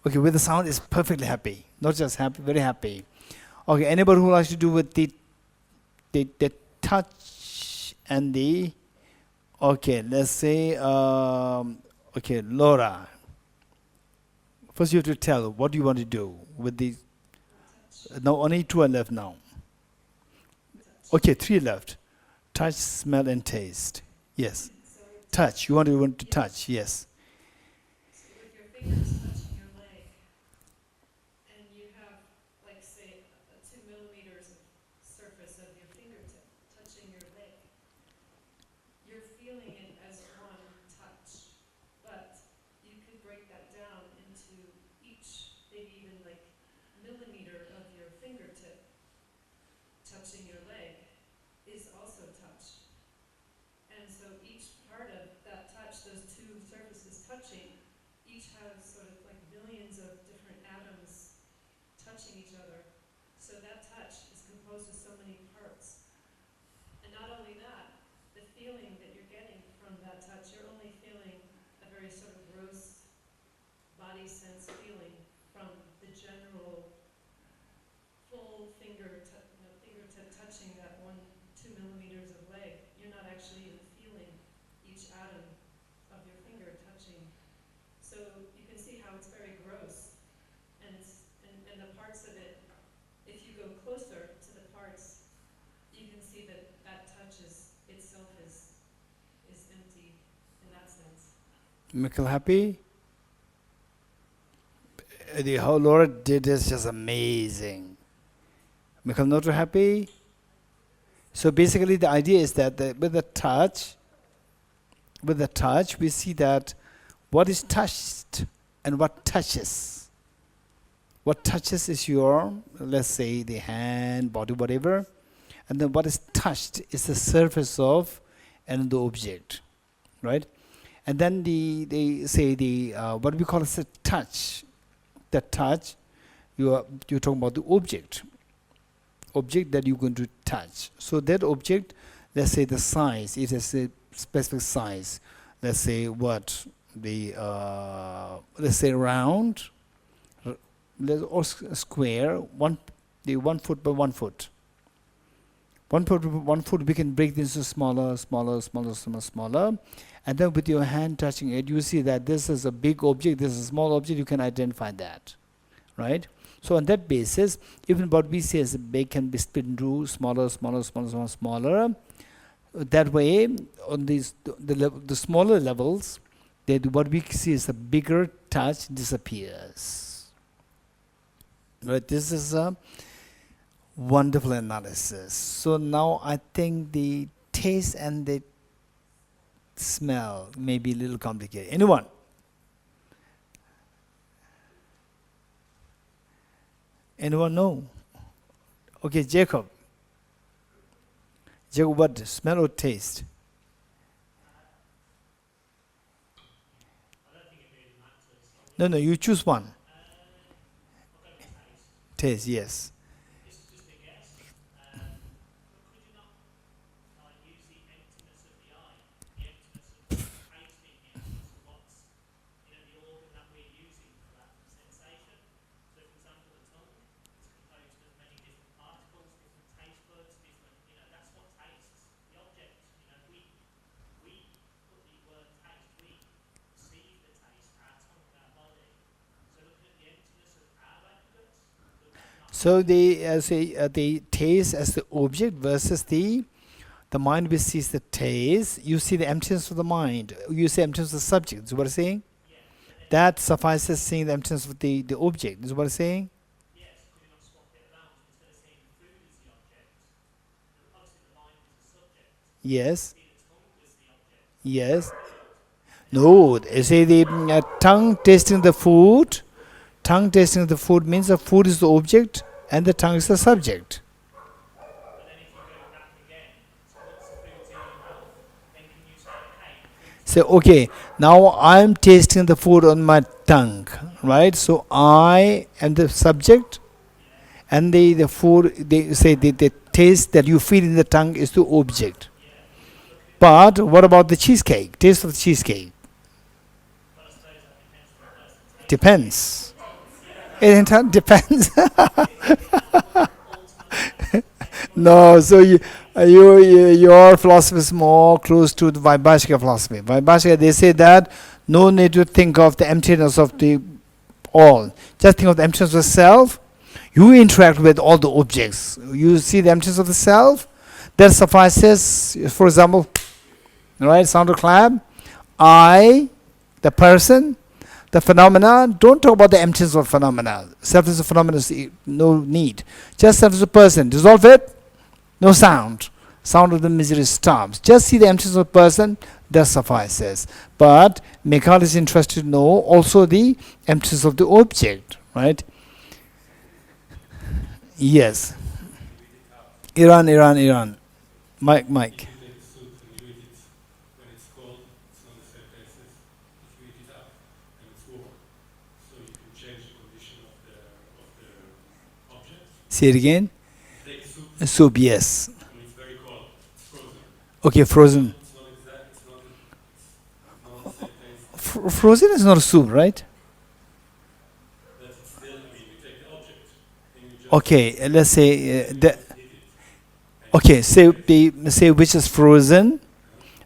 Okay, with the sound is perfectly happy. Not just happy, very happy. Okay, anybody who likes to do with the touch and the, okay, let's say, Okay, Laura. First you have to tell what do you want to do with these. Now only 2 are left now. Okay, 3 left. Touch, smell, and taste. Yes. Touch. You want to touch. Yes. So with your fingers touching your leg, and you have, like, say, 2 millimeters of surface of your fingertip touching your leg, you're feeling it as one touch, but you could break that down into each, maybe even like millimeter of your fingertip touching your leg is also touch. And so each part of that touch, those 2 surfaces touching, each have sort of like billions of different atoms touching each other. So that touch is composed of so many parts. And not only that, the feeling that you're getting from that touch, you're only feeling a very sort of gross body sense feeling from the general full fingertip touching that 2 millimeters of leg. You're not actually even feeling each atom of your finger touching. So you can see how it's very gross. And the parts of it, if you go closer to the parts, you can see that that touch itself is empty in that sense. Mikkel happy? How Laura did is just amazing. Mikkel not too happy? So basically the idea is that with the touch we see that what is touched and what touches. What touches is your, let's say, the hand, body, whatever. And then what is touched is the surface of another object, right? And then they say what we call as a touch. The touch, you're talking about the object that you're going to touch. So that object, let's say the size, it has a specific size. Let's say let's say round, or square, 1 foot by 1 foot. 1 foot by 1 foot, we can break this into smaller, and then with your hand touching it, you see that this is a big object, this is a small object, you can identify that, right? So on that basis, even what we say as big can be split into smaller. That way, on these the smaller levels, what we see is a bigger touch disappears. Right? This is a wonderful analysis. So now I think the taste and the smell may be a little complicated. Anyone? Anyone know? Okay, Jacob. Jacob, what? Smell or taste? I don't think it really matters. No, you choose one. I'll go with taste. Taste, yes. This is just a guess. But could you not use the emptiness of the eye, the emptiness of tasting, the emptiness of what's, the organ that we're using for that sensation? So, for example, the tongue is composed of many different particles, different taste buds, different, that's what tastes the object. We put the word taste, we perceive the taste, our tongue, our body. So, looking at the emptiness of our aggregates, would that not? So the taste as the object versus the mind which sees the taste. You see the emptiness of the mind. You see emptiness of the subject. Is what I'm saying? Yeah. That suffices seeing the emptiness of the object. Is what I'm saying? Yes, could you not swap it around instead of seeing the food as the object? Obviously, the mind is the subject. Yes. See the tongue as the object. Yes. No. You see the tongue tasting the food. Tongue tasting the food means the food is the object and the tongue is the subject. But then if you go back again, so once the food's in your mouth, then can you say, okay, Say, okay, now I'm tasting the food on my tongue, right? So I am the subject, and the food, they say the taste that you feel in the tongue is the object. But what about the cheesecake? Taste of the cheesecake? well, I suppose that Depends. depends on the person. It entirely depends. No, so your philosophy is more close to the Vaibhashika philosophy. Vaibhashika, they say that No need to think of the emptiness of the all. Just think of the emptiness of the self. You interact with all the objects. You see the emptiness of the self. That suffices. For example, right? Sound of clap. I, the person, the phenomena. Don't talk about the emptiness of phenomena. Self is a phenomena. No need. Just self is a person. Dissolve it. No sound. Sound of the misery stops. Just see the emptiness of the person. That suffices. But Mekal is interested to know also the emptiness of the object, right? Yes. Iran. Mike. If you take a soup and you eat it when it's cold, it's not the same taste as if you eat it up and it's warm. So you can change the condition of the object. Say it again. Take soup Soup, yes. when it's very cold, it's frozen. Okay, frozen. It's not exact, it's not the same taste. Frozen is not a soup, right? But it's still, I mean, you take the object and you just Okay, let's say the. eat it. Okay, say which is frozen,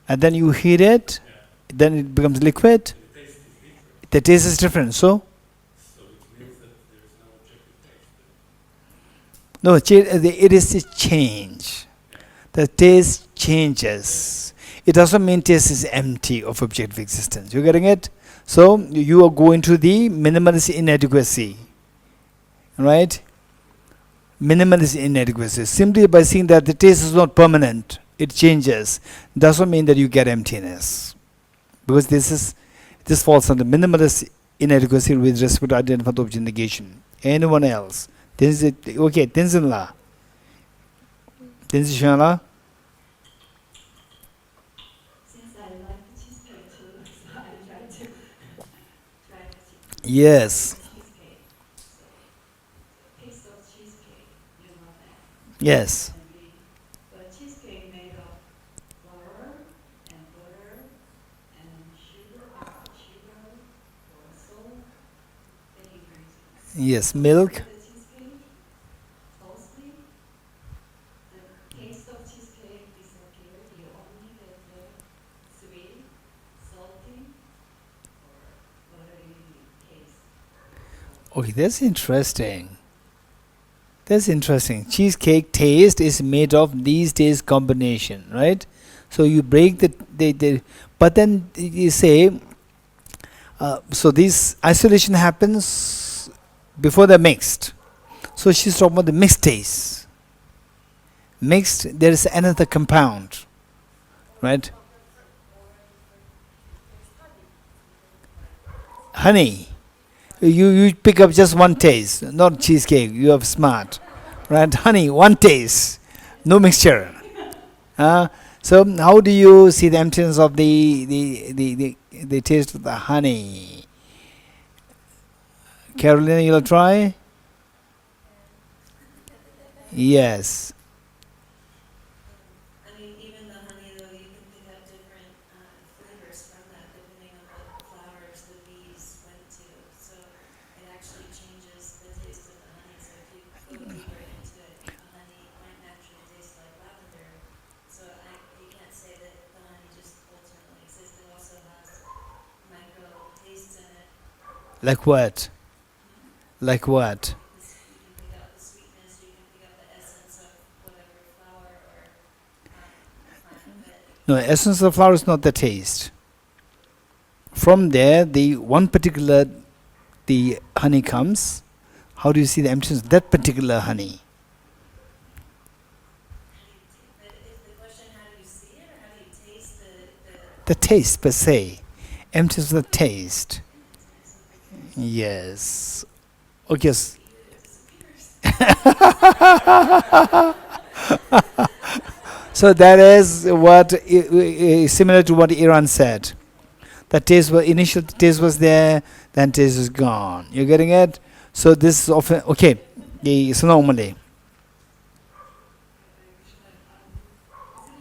and then you heat it, then it becomes liquid. The taste is different. The taste is different. So So it means that there is no objective taste. no, it is a change. The taste changes. It doesn't mean taste is empty of objective existence. You getting it? So you are going to the minimalist inadequacy, right? Minimalist inadequacy. Simply by seeing that the taste is not permanent, it changes, doesn't mean that you get emptiness. Because this falls under minimalist inadequacy with respect to identified object negation. Anyone else? Okay, Tenzin La. Tenzin Shala? Since I like cheesecake too, so I try to try Yes. cheesecake. So piece of cheesecake, you know that. Yes. And but cheesecake made of flour and butter and sugar or salt, the ingredients. Yes. Milk. The cheesecake, mostly, the taste of cheesecake disappears. You only get the sweet, salty, or buttery taste. Okay, that's interesting. That's interesting. Cheesecake taste is made of these days combination, right? So you break the but then you say, so this isolation happens before they're mixed. So she's talking about the mixed taste. Mixed, there is another compound, right? Honey. You pick up just one taste, not cheesecake. You are smart, right? Honey, one taste, no mixture. So how do you see the emptiness of the taste of the honey? Carolina, you'll try. Yes. I mean, even the honey, though, you can pick up different flavors from that depending on what flowers the bees went to. So it actually changes the taste of the honey. So if you go deeper into it, the honey might naturally taste like lavender. So you can't say that the honey just ultimately exists. It also has micro tastes in it. Like what? Like what? You can pick out the sweetness, you can pick out the essence of whatever flower or plant. But No, essence of flower is not the taste. From there, the one particular the honey comes. How do you see the emptiness of that particular honey? but is the question, how do you see it, or how do you taste The taste per se. Emptiness of the taste. Yes. Okay. So that is what similar to what Iran said. The taste was initial taste was there, then taste is gone. You're getting it? So this is often okay. So normally. Isn't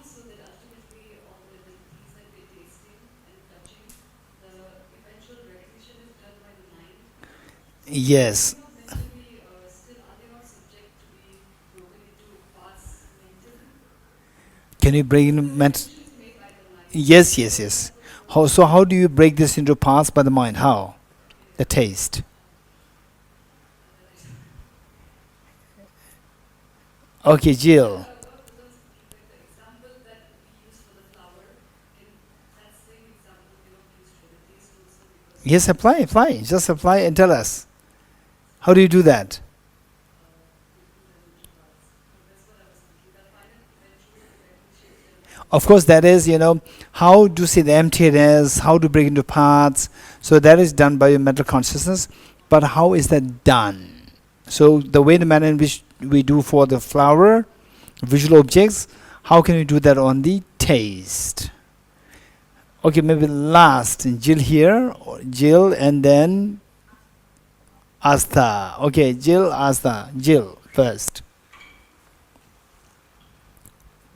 it so that ultimately all the things that we're tasting and touching, the eventual recognition is done by the mind? Yes. Not mentally, still are they not subject to be broken into parts mentally? Can you bring in Recognition is made by the mind. Yes. How do you break this into parts by the mind? How? The taste. Okay, Jill. The example that we use for the flower, in that same example cannot be used for the taste also because Yes, apply. Just apply and tell us. How do you do that? that's what I was thinking. That final eventually appreciation. Of course, that is, how to see the emptiness, how to break into parts. So that is done by your mental consciousness. But how is that done? So the way, the manner in which we do for the flower, visual objects, how can we do that on the taste? Okay, maybe last, Jill here, Jill, and then Asta. Okay, Jill, Asta. Jill first.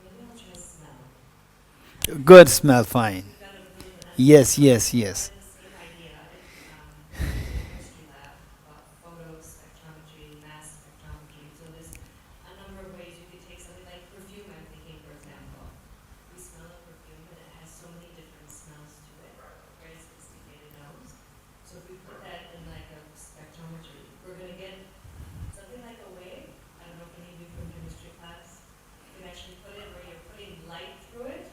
Maybe I'll try smell. Good smell, fine. We've got a really nice Yes. the same idea in chemistry lab about photospectrometry, mass spectrometry. So there's a number of ways you could take something like perfume, I'm thinking, for example. We smell a perfume and it has so many different smells to it, very sophisticated nose. So if we put that in like a spectrometry, we're going to get something like a wave. I don't know if any of you from chemistry class, you can actually put it where you're putting light through it,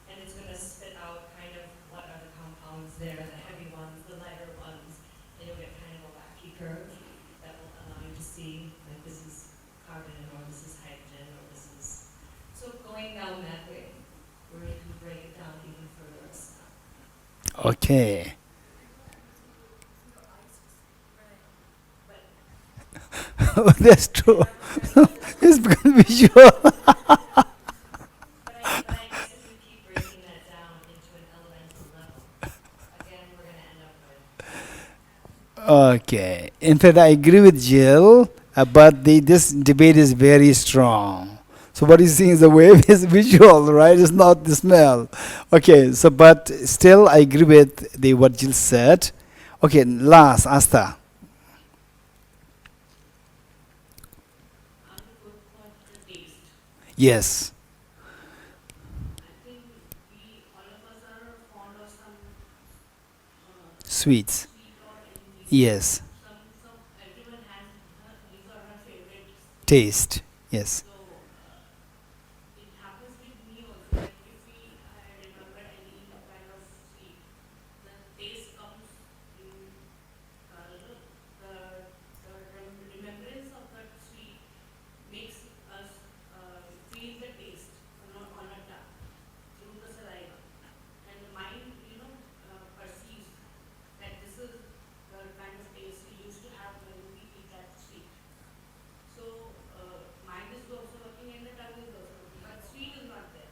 and it's going to spit out kind of what are the compounds there, the heavy ones, the lighter ones, and you'll get kind of a wacky curve that will allow you to see like this is carbon or this is hydrogen or this is, so going down that way where you can break it down even further as well. Okay. That's true. It's become visual. But I guess if you keep breaking that down into an elemental level, again, we're going to end up with Okay. In fact, I agree with Jill, but this debate is very strong. So what he's seeing is the wave is visual, right? It's not the smell. Okay. So, but still, I agree with what Jill said. Okay. Last, Asta. on the good point, the taste. Yes. I think we, all of us are fond of some Sweets. sweet or anything. Yes. Some everyone has his or her favorite. Taste. Yes. So it happens with me also. Like if I remember any kind of sweet, the taste comes in the remembrance of that sweet makes us feel the taste on our tongue through the saliva, and the mind, perceives that this is the kind of taste we used to have when we eat that sweet. So mind is also working and the tongue is also working, but sweet is not there.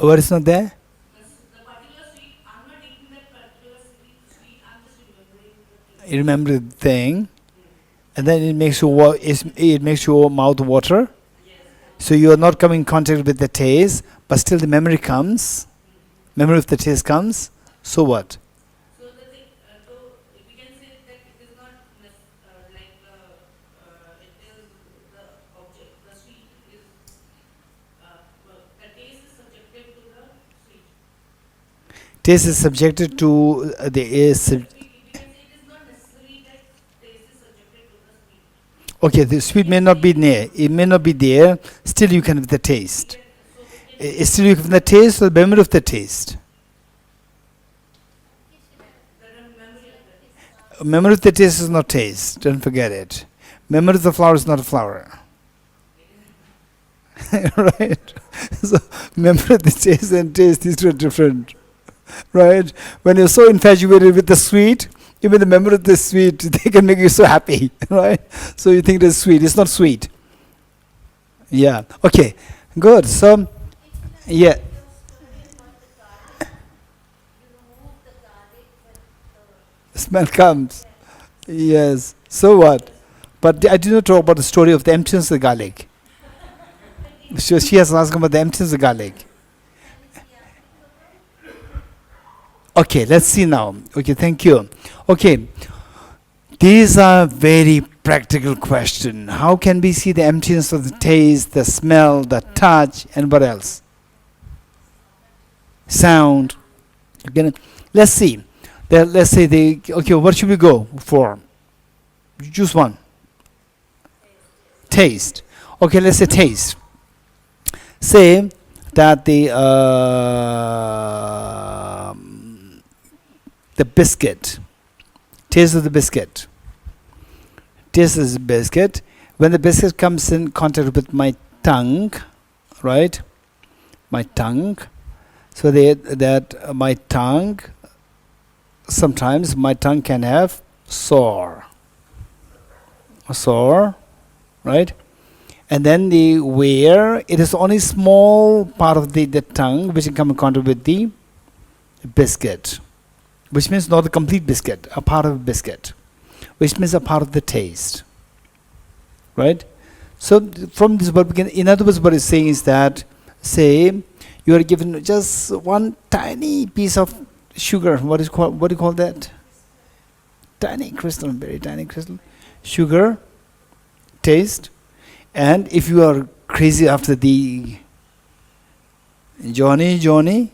What is not there? The particular sweet, I'm not eating that particular sweet, I'm just remembering the taste. You remember the thing, and then it makes it makes your mouth water. So you are not coming in contact with the taste, but still the memory comes. Memory of the taste comes. So what? So the thing, so we can say that it is not like it is the object, the sweet is, the taste is subjective to the sweet. Taste is subjected to the We can say it is not necessary that taste is subjective to the sweet. okay. The sweet may not be near. It may not be there. Still, you can have the taste. So we can Still, you can have the taste or the memory of the taste. the memory of the Memory of the taste is not taste. Don't forget it. Memory of the flower is not a flower. Right? So, memory of the taste and taste, these two are different. Right? When you're so infatuated with the sweet, even the memory of the sweet, they can make you so happy. Right? So you think it's sweet. It's not sweet. Yeah. Okay. Good. So, yeah. Smell comes. Yes. So what? But I did not talk about the story of the emptiness of the garlic. So she has asked about the emptiness of the garlic. Okay, let's see now. Okay, thank you. Okay, these are very practical questions. How can we see the emptiness of the taste, the smell, the touch, and what else? Sound. Okay, let's see. Let's say okay, what should we go for? Choose one. Taste. Okay, let's say taste. Say that the biscuit. Taste of the biscuit. Taste of the biscuit. When the biscuit comes in contact with my tongue, right? My tongue. So that my tongue, sometimes my tongue can have sore, right? And then where it is only small part of the tongue which can come in contact with the biscuit, which means not the complete biscuit, a part of a biscuit, which means a part of the taste, right? So from this, in other words, what it's saying is that, say, you are given just one tiny piece of sugar. What do you call that? Tiny crystal, very tiny crystal. Sugar, taste. And if you are crazy after the Johnny,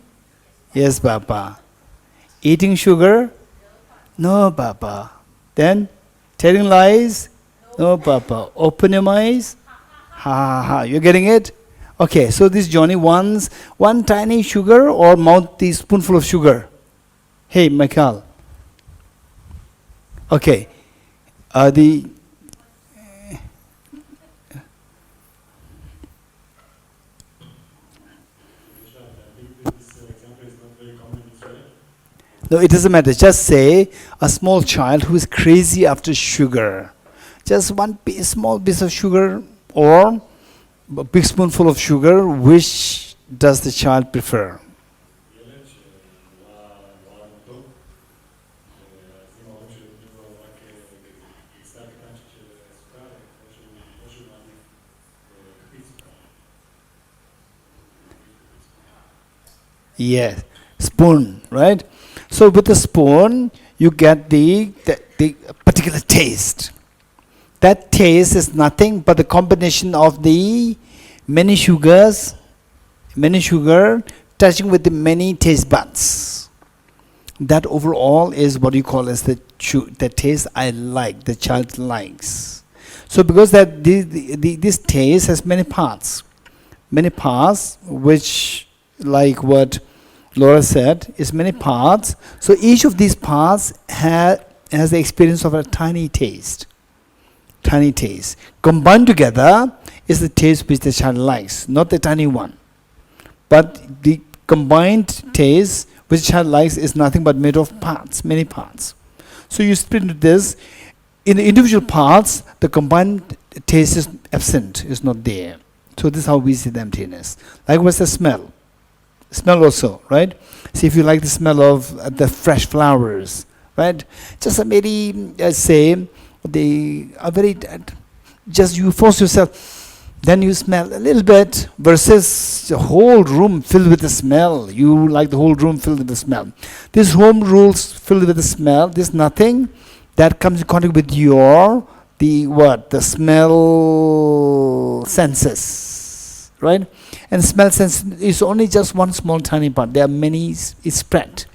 yes, Papa. Eating sugar, no, Papa. Then telling lies, no, Papa. Open your eyes, ha ha ha. You're getting it? Okay, so this Johnny wants one tiny sugar or mouth the spoonful of sugar. Hey, Michael. Okay, the no, it doesn't matter. Just say a small child who is crazy after sugar. Just one small piece of sugar or a big spoonful of sugar. Which does the child prefer? Yes, spoon, right? So with the spoon, you get the particular taste. That taste is nothing but the combination of the many sugar touching with the many taste buds. That overall is what you call as the taste I like, the child likes. So because that this taste has many parts, which, like what Laura said, is many parts. So each of these parts has the experience of a tiny taste. Combined together is the taste which the child likes, not the tiny one. But the combined taste which the child likes is nothing but made of parts, many parts. So you split this. In the individual parts, the combined taste is absent, is not there. So this is how we see the emptiness. Likewise the smell. Smell also, right? See if you like the smell of the fresh flowers, right? Just a very, say, just you force yourself, then you smell a little bit versus the whole room filled with the smell. You like the whole room filled with the smell. This home rules filled with the smell. There's nothing that comes in contact with the smell senses, right? And smell sense is only just one small tiny part. There are many, it's spread.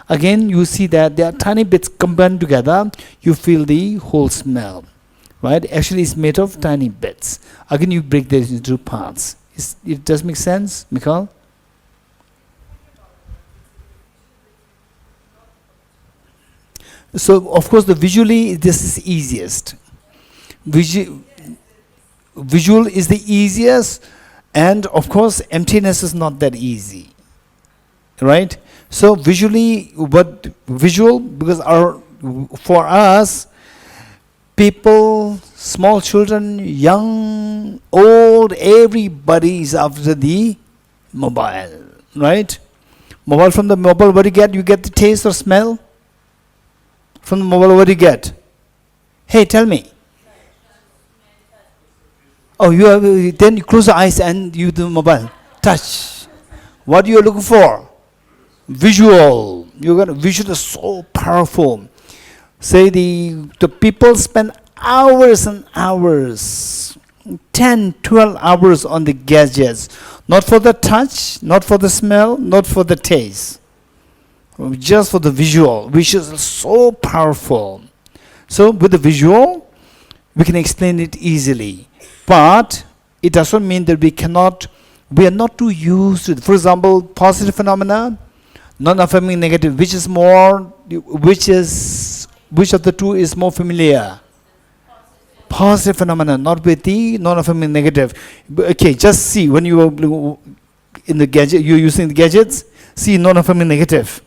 Again, you see that there are tiny bits combined together. You feel the whole smell, right? Actually, it's made of tiny bits. Again, you break this into parts. It does make sense, Mikhail? So, of course, visually, this is easiest. Visual is the easiest. And of course, emptiness is not that easy, right? So visually, because for us, people, small children, young, old, everybody is after the mobile, right? From the mobile, what do you get? You get the taste or smell? From the mobile, what do you get? Hey, tell me. Oh, then you close the eyes and you do mobile. Touch. What you are looking for? Visual. Visual is so powerful. Say the people spend hours and hours, 10, 12 hours on the gadgets. Not for the touch, not for the smell, not for the taste. just for the visual, which is so powerful. So with the visual, we can explain it easily. But it doesn't mean that we are not too used to it. For example, positive phenomena, non-affirming negative, which of the two is more familiar? Positive phenomena, not with the non-affirming negative. Okay, just see when you are in the gadget, you're using the gadgets, see non-affirming negative.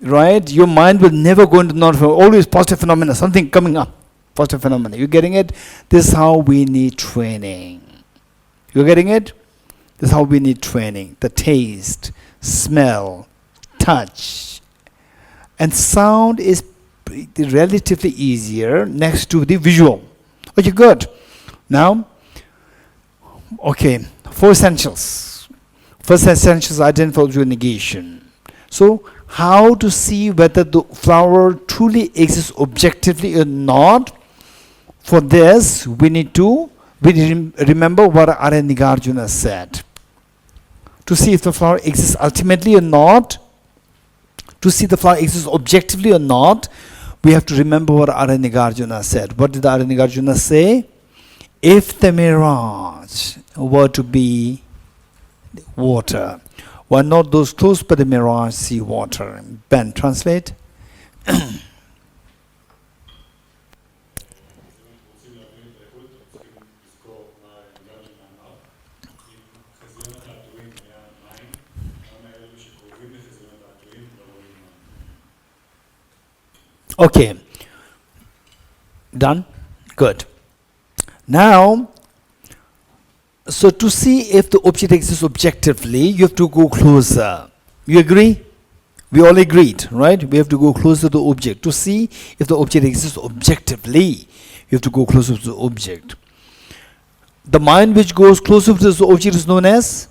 Right? Your mind will never go into non-affirming, always positive phenomena, something coming up. Positive phenomena. You getting it? This is how we need training. You getting it? This is how we need training. The taste, smell, touch, and sound is relatively easier next to the visual. Okay, good. Now, okay, 4 essentials. First essential is identified with negation. So, how to see whether the flower truly exists objectively or not? For this, we need to remember what Arya Nagarjuna said. To see if the flower exists ultimately or not, to see the flower exists objectively or not, we have to remember what Arya Nagarjuna said. What did Arya Nagarjuna say? If the mirage were to be water, why not those close by the mirage see water? Ben, translate. Okay. Done? Good. Now, so to see if the object exists objectively, you have to go closer. You agree? We all agreed, right? We have to go closer to the object. To see if the object exists objectively, you have to go closer to the object. The mind which goes closer to the object is known as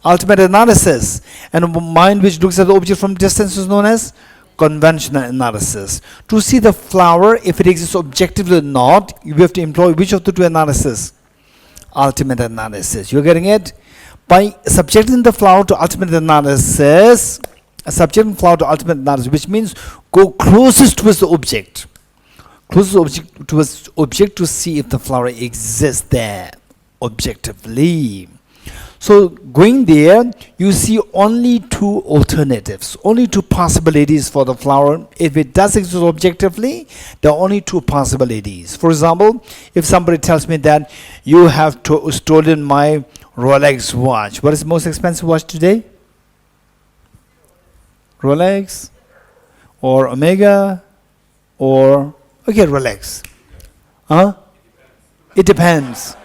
ultimate analysis. And a mind which looks at the object from distance is known as conventional analysis. To see the flower, if it exists objectively or not, you have to employ which of the two analysis? Ultimate analysis. You're getting it? By subjecting the flower to ultimate analysis, which means go closest towards the object. Closest towards the object to see if the flower exists there objectively. So going there, you see only 2 alternatives, only 2 possibilities for the flower. If it does exist objectively, there are only 2 possibilities. For example, if somebody tells me that you have stolen my Rolex watch. What is the most expensive watch today? Rolex or Omega or okay, Rolex. Huh? It depends.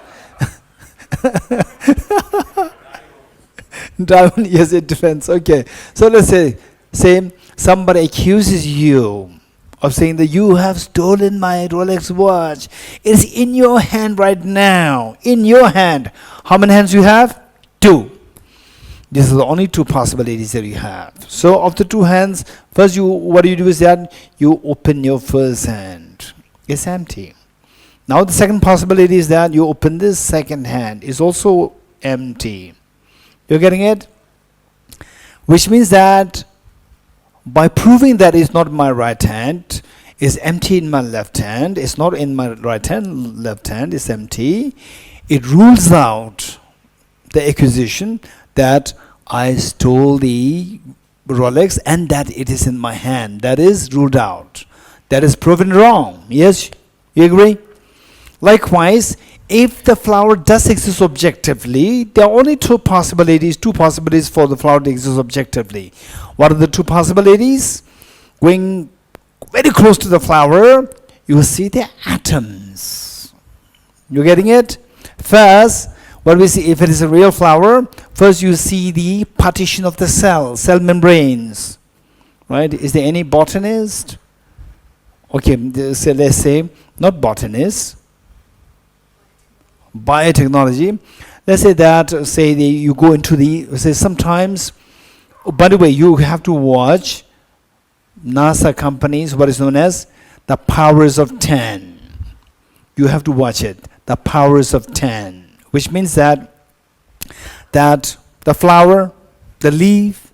Diamond, yes, it depends. Okay, so let's say somebody accuses you of saying that you have stolen my Rolex watch. It's in your hand right now. In your hand. How many hands you have? 2. These are the only 2 possibilities that you have. So of the 2 hands, first what you do is that you open your first hand. It's empty. Now the second possibility is that you open this second hand. It's also empty. You're getting it? Which means that by proving that it's not my right hand, it's empty in my left hand, it's not in my right hand, left hand, it's empty, it rules out the accusation that I stole the Rolex and that it is in my hand. That is ruled out. That is proven wrong. Yes? You agree? Likewise, if the flower does exist objectively, there are only 2 possibilities for the flower to exist objectively. What are the 2 possibilities? Going very close to the flower, you will see the atoms. You getting it? First, what we see, if it is a real flower, first you see the partition of the cell membranes. Right? Is there any botanist? Okay, so let's say, not botanist, biotechnology. Let's say that, you go into sometimes, by the way, you have to watch NASA companies, what is known as the powers of 10. You have to watch it, the powers of 10, which means that the flower, the leaf,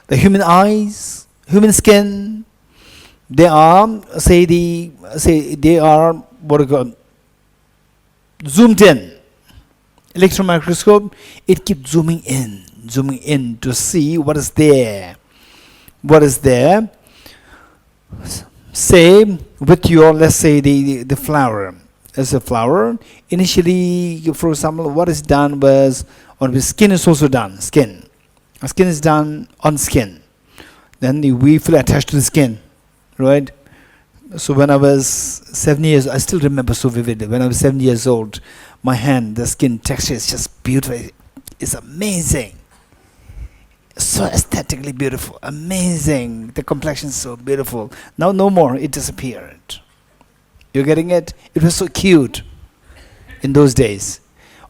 the human eyes, human skin, they are they are what you call zoomed in. Electron microscope, it keeps zooming in to see what is there. What is there? Say with your, let's say the flower. As a flower, initially, for example, what is done was on the skin is also done. Skin is done on skin. Then we feel attached to the skin, right? So when I was 7 years, I still remember so vividly. When I was 7 years old, my hand, the skin texture is just beautiful. It's amazing. So aesthetically beautiful, amazing. The complexion is so beautiful. Now no more. It disappeared. You're getting it? It was so cute in those days.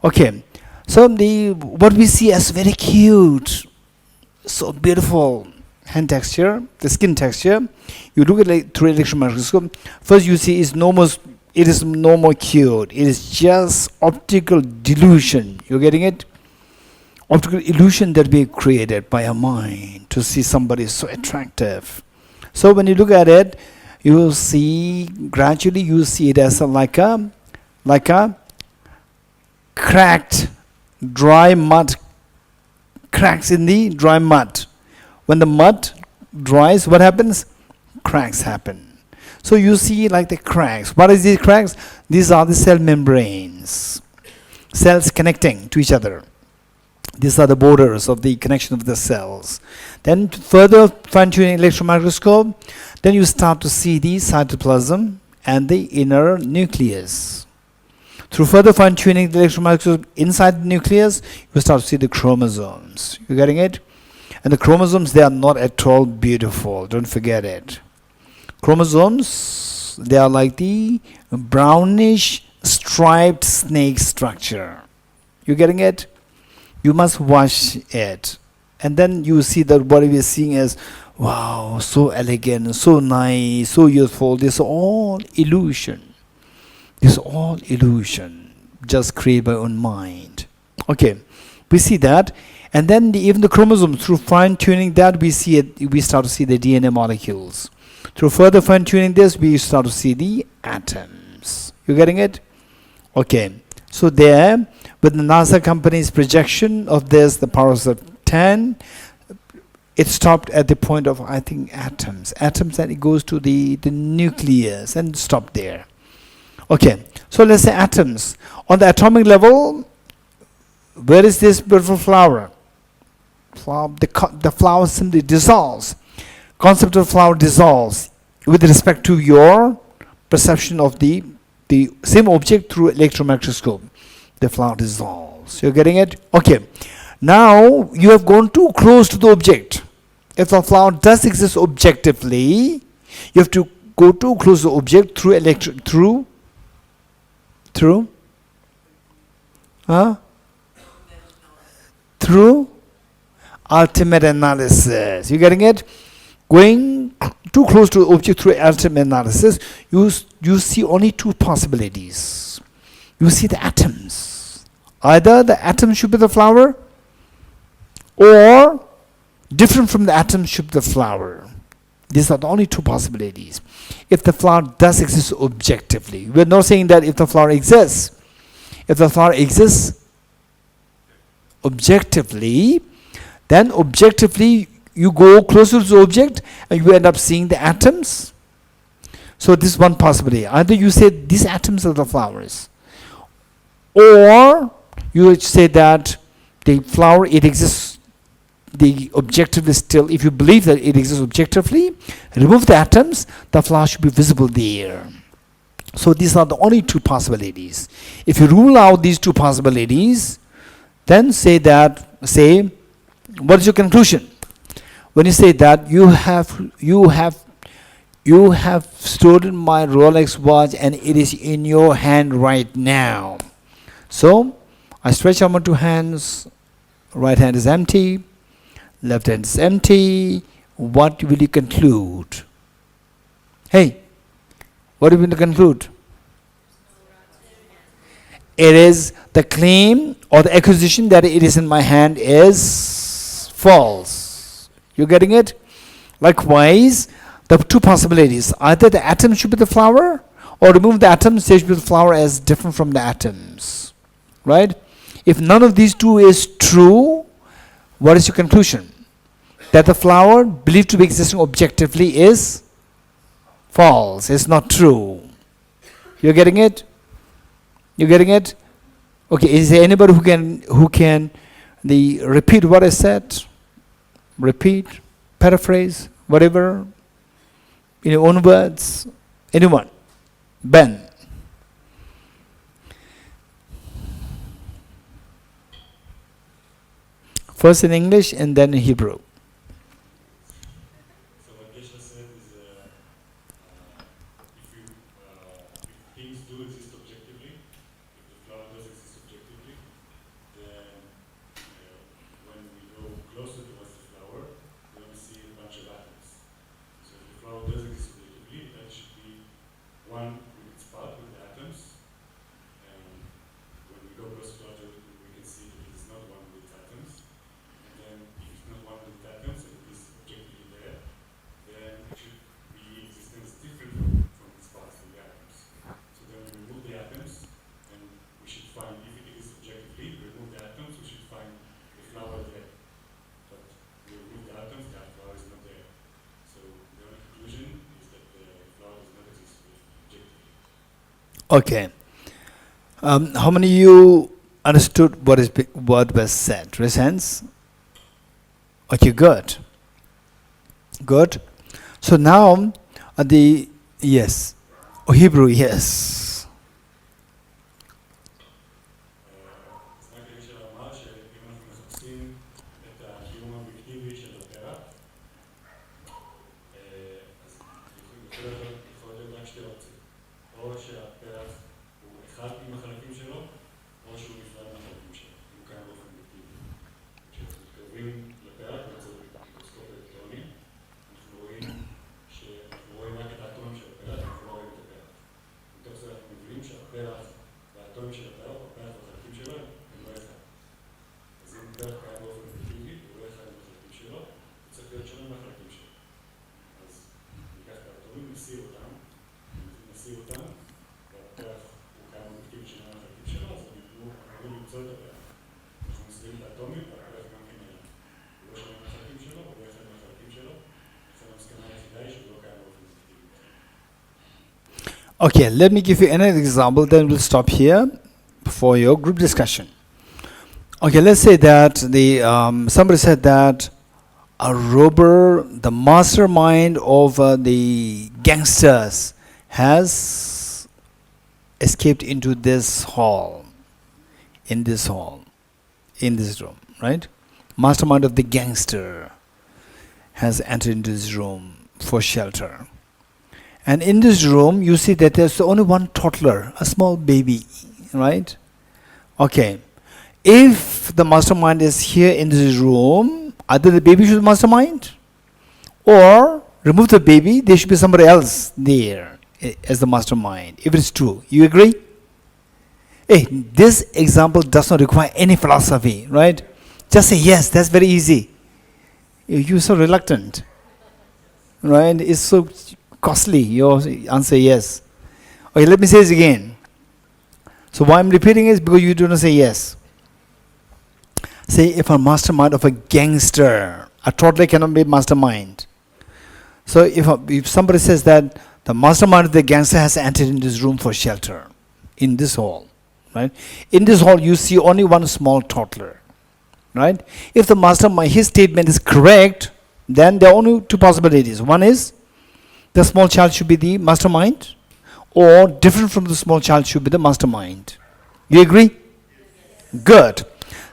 Okay, so what we see as very cute, so beautiful hand texture, the skin texture. You look at it through electron microscope. First, you see it is no more cute. It is just optical delusion. You're getting it? Optical illusion that we created by our mind to see somebody so attractive. So when you look at it, you will see gradually. You see it as like a cracked dry mud, cracks in the dry mud. When the mud dries, what happens? Cracks happen. So you see like the cracks. What is these cracks? These are the cell membranes, cells connecting to each other. These are the borders of the connection of the cells. Then further fine-tuning electron microscope, then you start to see the cytoplasm and the inner nucleus. Through further fine-tuning the electron microscope inside the nucleus, you start to see the chromosomes. You getting it? And the chromosomes, they are not at all beautiful. Don't forget it. Chromosomes, they are like the brownish striped snake structure. You getting it? You must watch it. And then you see that what we are seeing is, wow, so elegant, so nice, so youthful. This is all illusion. This is all illusion, just created by own mind. Okay, we see that. And then even the chromosomes, through fine-tuning that, we see it. We start to see the DNA molecules. Through further fine-tuning this, we start to see the atoms. You getting it? Okay. So there, with the NASA company's projection of this, the powers of 10, it stopped at the point of, I think, atoms. Atoms, and it goes to the nucleus and stop there. Okay, so let's say atoms. On the atomic level, where is this beautiful flower? The flower simply dissolves. Concept of flower dissolves with respect to your perception of the same object through electron microscope. The flower dissolves. You're getting it? Okay. Now you have gone too close to the object. If the flower does exist objectively, you have to go too close to the object through ultimate analysis. You getting it? Going too close to the object through ultimate analysis, you see only two possibilities. You see the atoms. Either the atom should be the flower, or different from the atom should be the flower. These are the only two possibilities. If the flower does exist objectively, we're not saying that if the flower exists. If the flower exists objectively, then objectively you go closer to the object and you end up seeing the atoms. So this is one possibility. Either you say these atoms are the flowers, or you would say that the flower, it exists, the objectively still. If you believe that it exists objectively, remove the atoms, the flower should be visible there. So these are the only two possibilities. If you rule out these two possibilities, then say, what is your conclusion? When you say that you have stolen my Rolex watch and it is in your hand right now. So I stretch out my two hands. Right hand is empty, left hand is empty. What will you conclude? Hey, what will you conclude? It is the claim or the accusation that it is in my hand is false. You getting it? Likewise, the two possibilities. Either the atom should be the flower, or remove the atoms, they should be the flower as different from the atoms. Right? If none of these two is true, what is your conclusion? That the flower believed to be existing objectively is false. It's not true. You're getting it? You getting it? Okay. Is there anybody who can repeat what I said? Repeat, paraphrase, whatever. In your own words. Anyone? Ben. First in English and then in Hebrew. So what Geshe said is, if things do exist objectively, if the flower does exist objectively, then when we go closer towards the flower, we're going to see a bunch of atoms. So if the flower does exist objectively, that should be one with its part, with the atoms. And when we go closer to it, we can see that it is not one with atoms. And then if it's not one with atoms, and it is objectively there, then it should be existence different from its parts, from the atoms. So then we remove the atoms, and we should find, if it is objectively, we remove the atoms, we should find the flower there. But we remove the atoms, that flower is not there. So the only conclusion is that the flower does not exist objectively. Okay. How many of you understood what was said? Raise hands. Okay, good. Good. So now yes. Oh, Hebrew, yes. אז רק Geshe אמר שאם אנחנו מחפשים את הקיום האובייקטיבי של הפרח, אז יכול להיות רק שתי אופציות. או שהפרח הוא אחד עם החלקים שלו, או שהוא נפרד מהחלקים שלו. הוא קיים באופן אובייקטיבי. כשאנחנו מתקרבים לפרח באמצעות מיקרוסקופ אלקטרוני, אנחנו רואים רק את האטומים של הפרח, אנחנו לא רואים את הפרח. מתוך זה אנחנו מבינים שהפרח והאטומים של הפרח, הפרח והחלקים שלו, הם לא אחד. אז אם פרח קיים באופן אובייקטיבי, הוא לא אחד עם החלקים שלו, הוא צריך להיות שונה מהחלקים שלו. אז ניקח את האטומים, נסיר אותם, והפרח הוא קיים אובייקטיבי שונה מהחלקים שלו, אז אנחנו יכולים למצוא את הפרח. אנחנו מסירים את האטומים, והפרח גם כן נעלם. הוא לא שונה מהחלקים שלו, הוא לא אחד מהחלקים שלו, לכן המסקנה היחידה היא שהוא לא קיים באופן אובייקטיבי. Okay, let me give you another example, then we'll stop here for your group discussion. Okay, let's say that somebody said that a robber, the mastermind of the gangsters, has escaped into this hall, in this room, right? Mastermind of the gangster has entered into this room for shelter. And in this room, you see that there's only one toddler, a small baby, right? Okay. If the mastermind is here in this room, either the baby should be mastermind, or remove the baby, there should be somebody else there as the mastermind, if it's true. You agree? Hey, this example does not require any philosophy, right? Just say yes, that's very easy. You're so reluctant, right? It's so costly, your answer yes. Okay, let me say this again. So why I'm repeating is because you do not say yes. Say if a mastermind of a gangster, a toddler cannot be mastermind. So if somebody says that the mastermind of the gangster has entered in this room for shelter, in this hall, right? In this hall you see only one small toddler, right? If the mastermind, his statement is correct, then there are only two possibilities. One is the small child should be the mastermind, or different from the small child should be the mastermind. You agree? Good.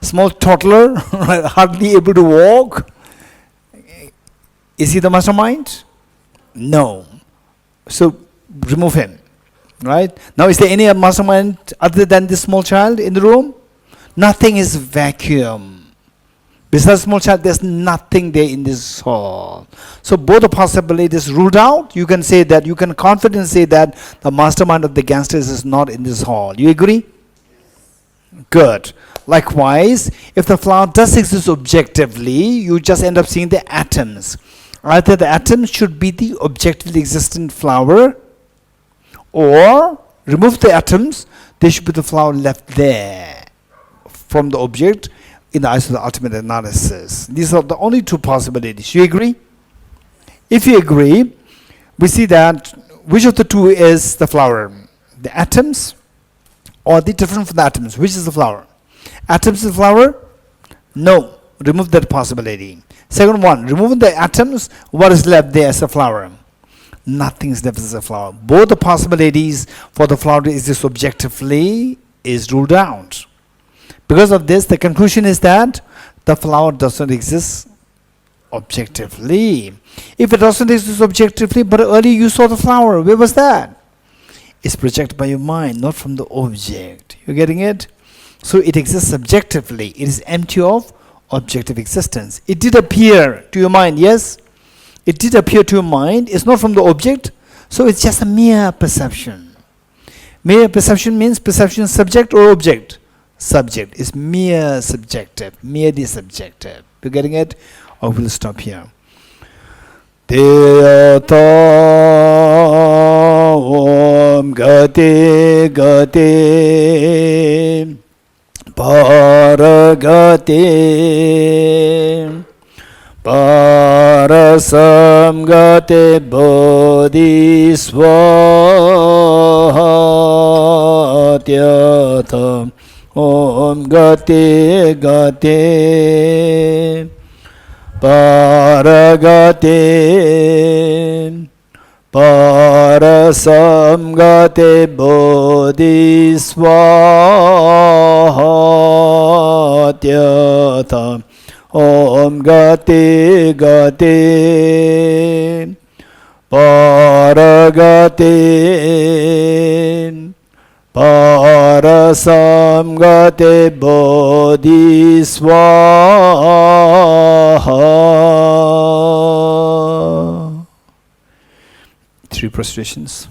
Small toddler, hardly able to walk. Is he the mastermind? No. So remove him. Right? Now is there any mastermind other than this small child in the room? Nothing is vacuum. Besides small child, there's nothing there in this hall. So both the possibilities ruled out. You can say that, you can confidently say that the mastermind of the gangsters is not in this hall. You agree? Good. Likewise, if the flower does exist objectively, you just end up seeing the atoms. Either the atoms should be the objectively existent flower, or remove the atoms, there should be the flower left there from the object in the eyes of the ultimate analysis. These are the only two possibilities. You agree? If you agree, we see that which of the two is the flower? The atoms or the different from the atoms? Which is the flower? Atoms is the flower? No. Remove that possibility. Second one, removing the atoms, what is left there as a flower? Nothing is left as a flower. Both the possibilities for the flower to exist objectively is ruled out. Because of this, the conclusion is that the flower does not exist objectively. If it doesn't exist objectively, but earlier you saw the flower, where was that? It's projected by your mind, not from the object. You're getting it? So it exists subjectively. It is empty of objective existence. It did appear to your mind, yes? It did appear to your mind. It's not from the object, so it's just a mere perception. Mere perception means perception subject or object? Subject. It's mere subjective, merely subjective. You getting it? Or we'll stop here. Teyata Om Gati Gati Paragati Parasam Gati Bodhiswatyata Om Gati Gati Paragati Parasam Gati Bodhiswatyata Om Gati Gati Paragati Parasam Gati Bodhiswaha. 3 prostrations.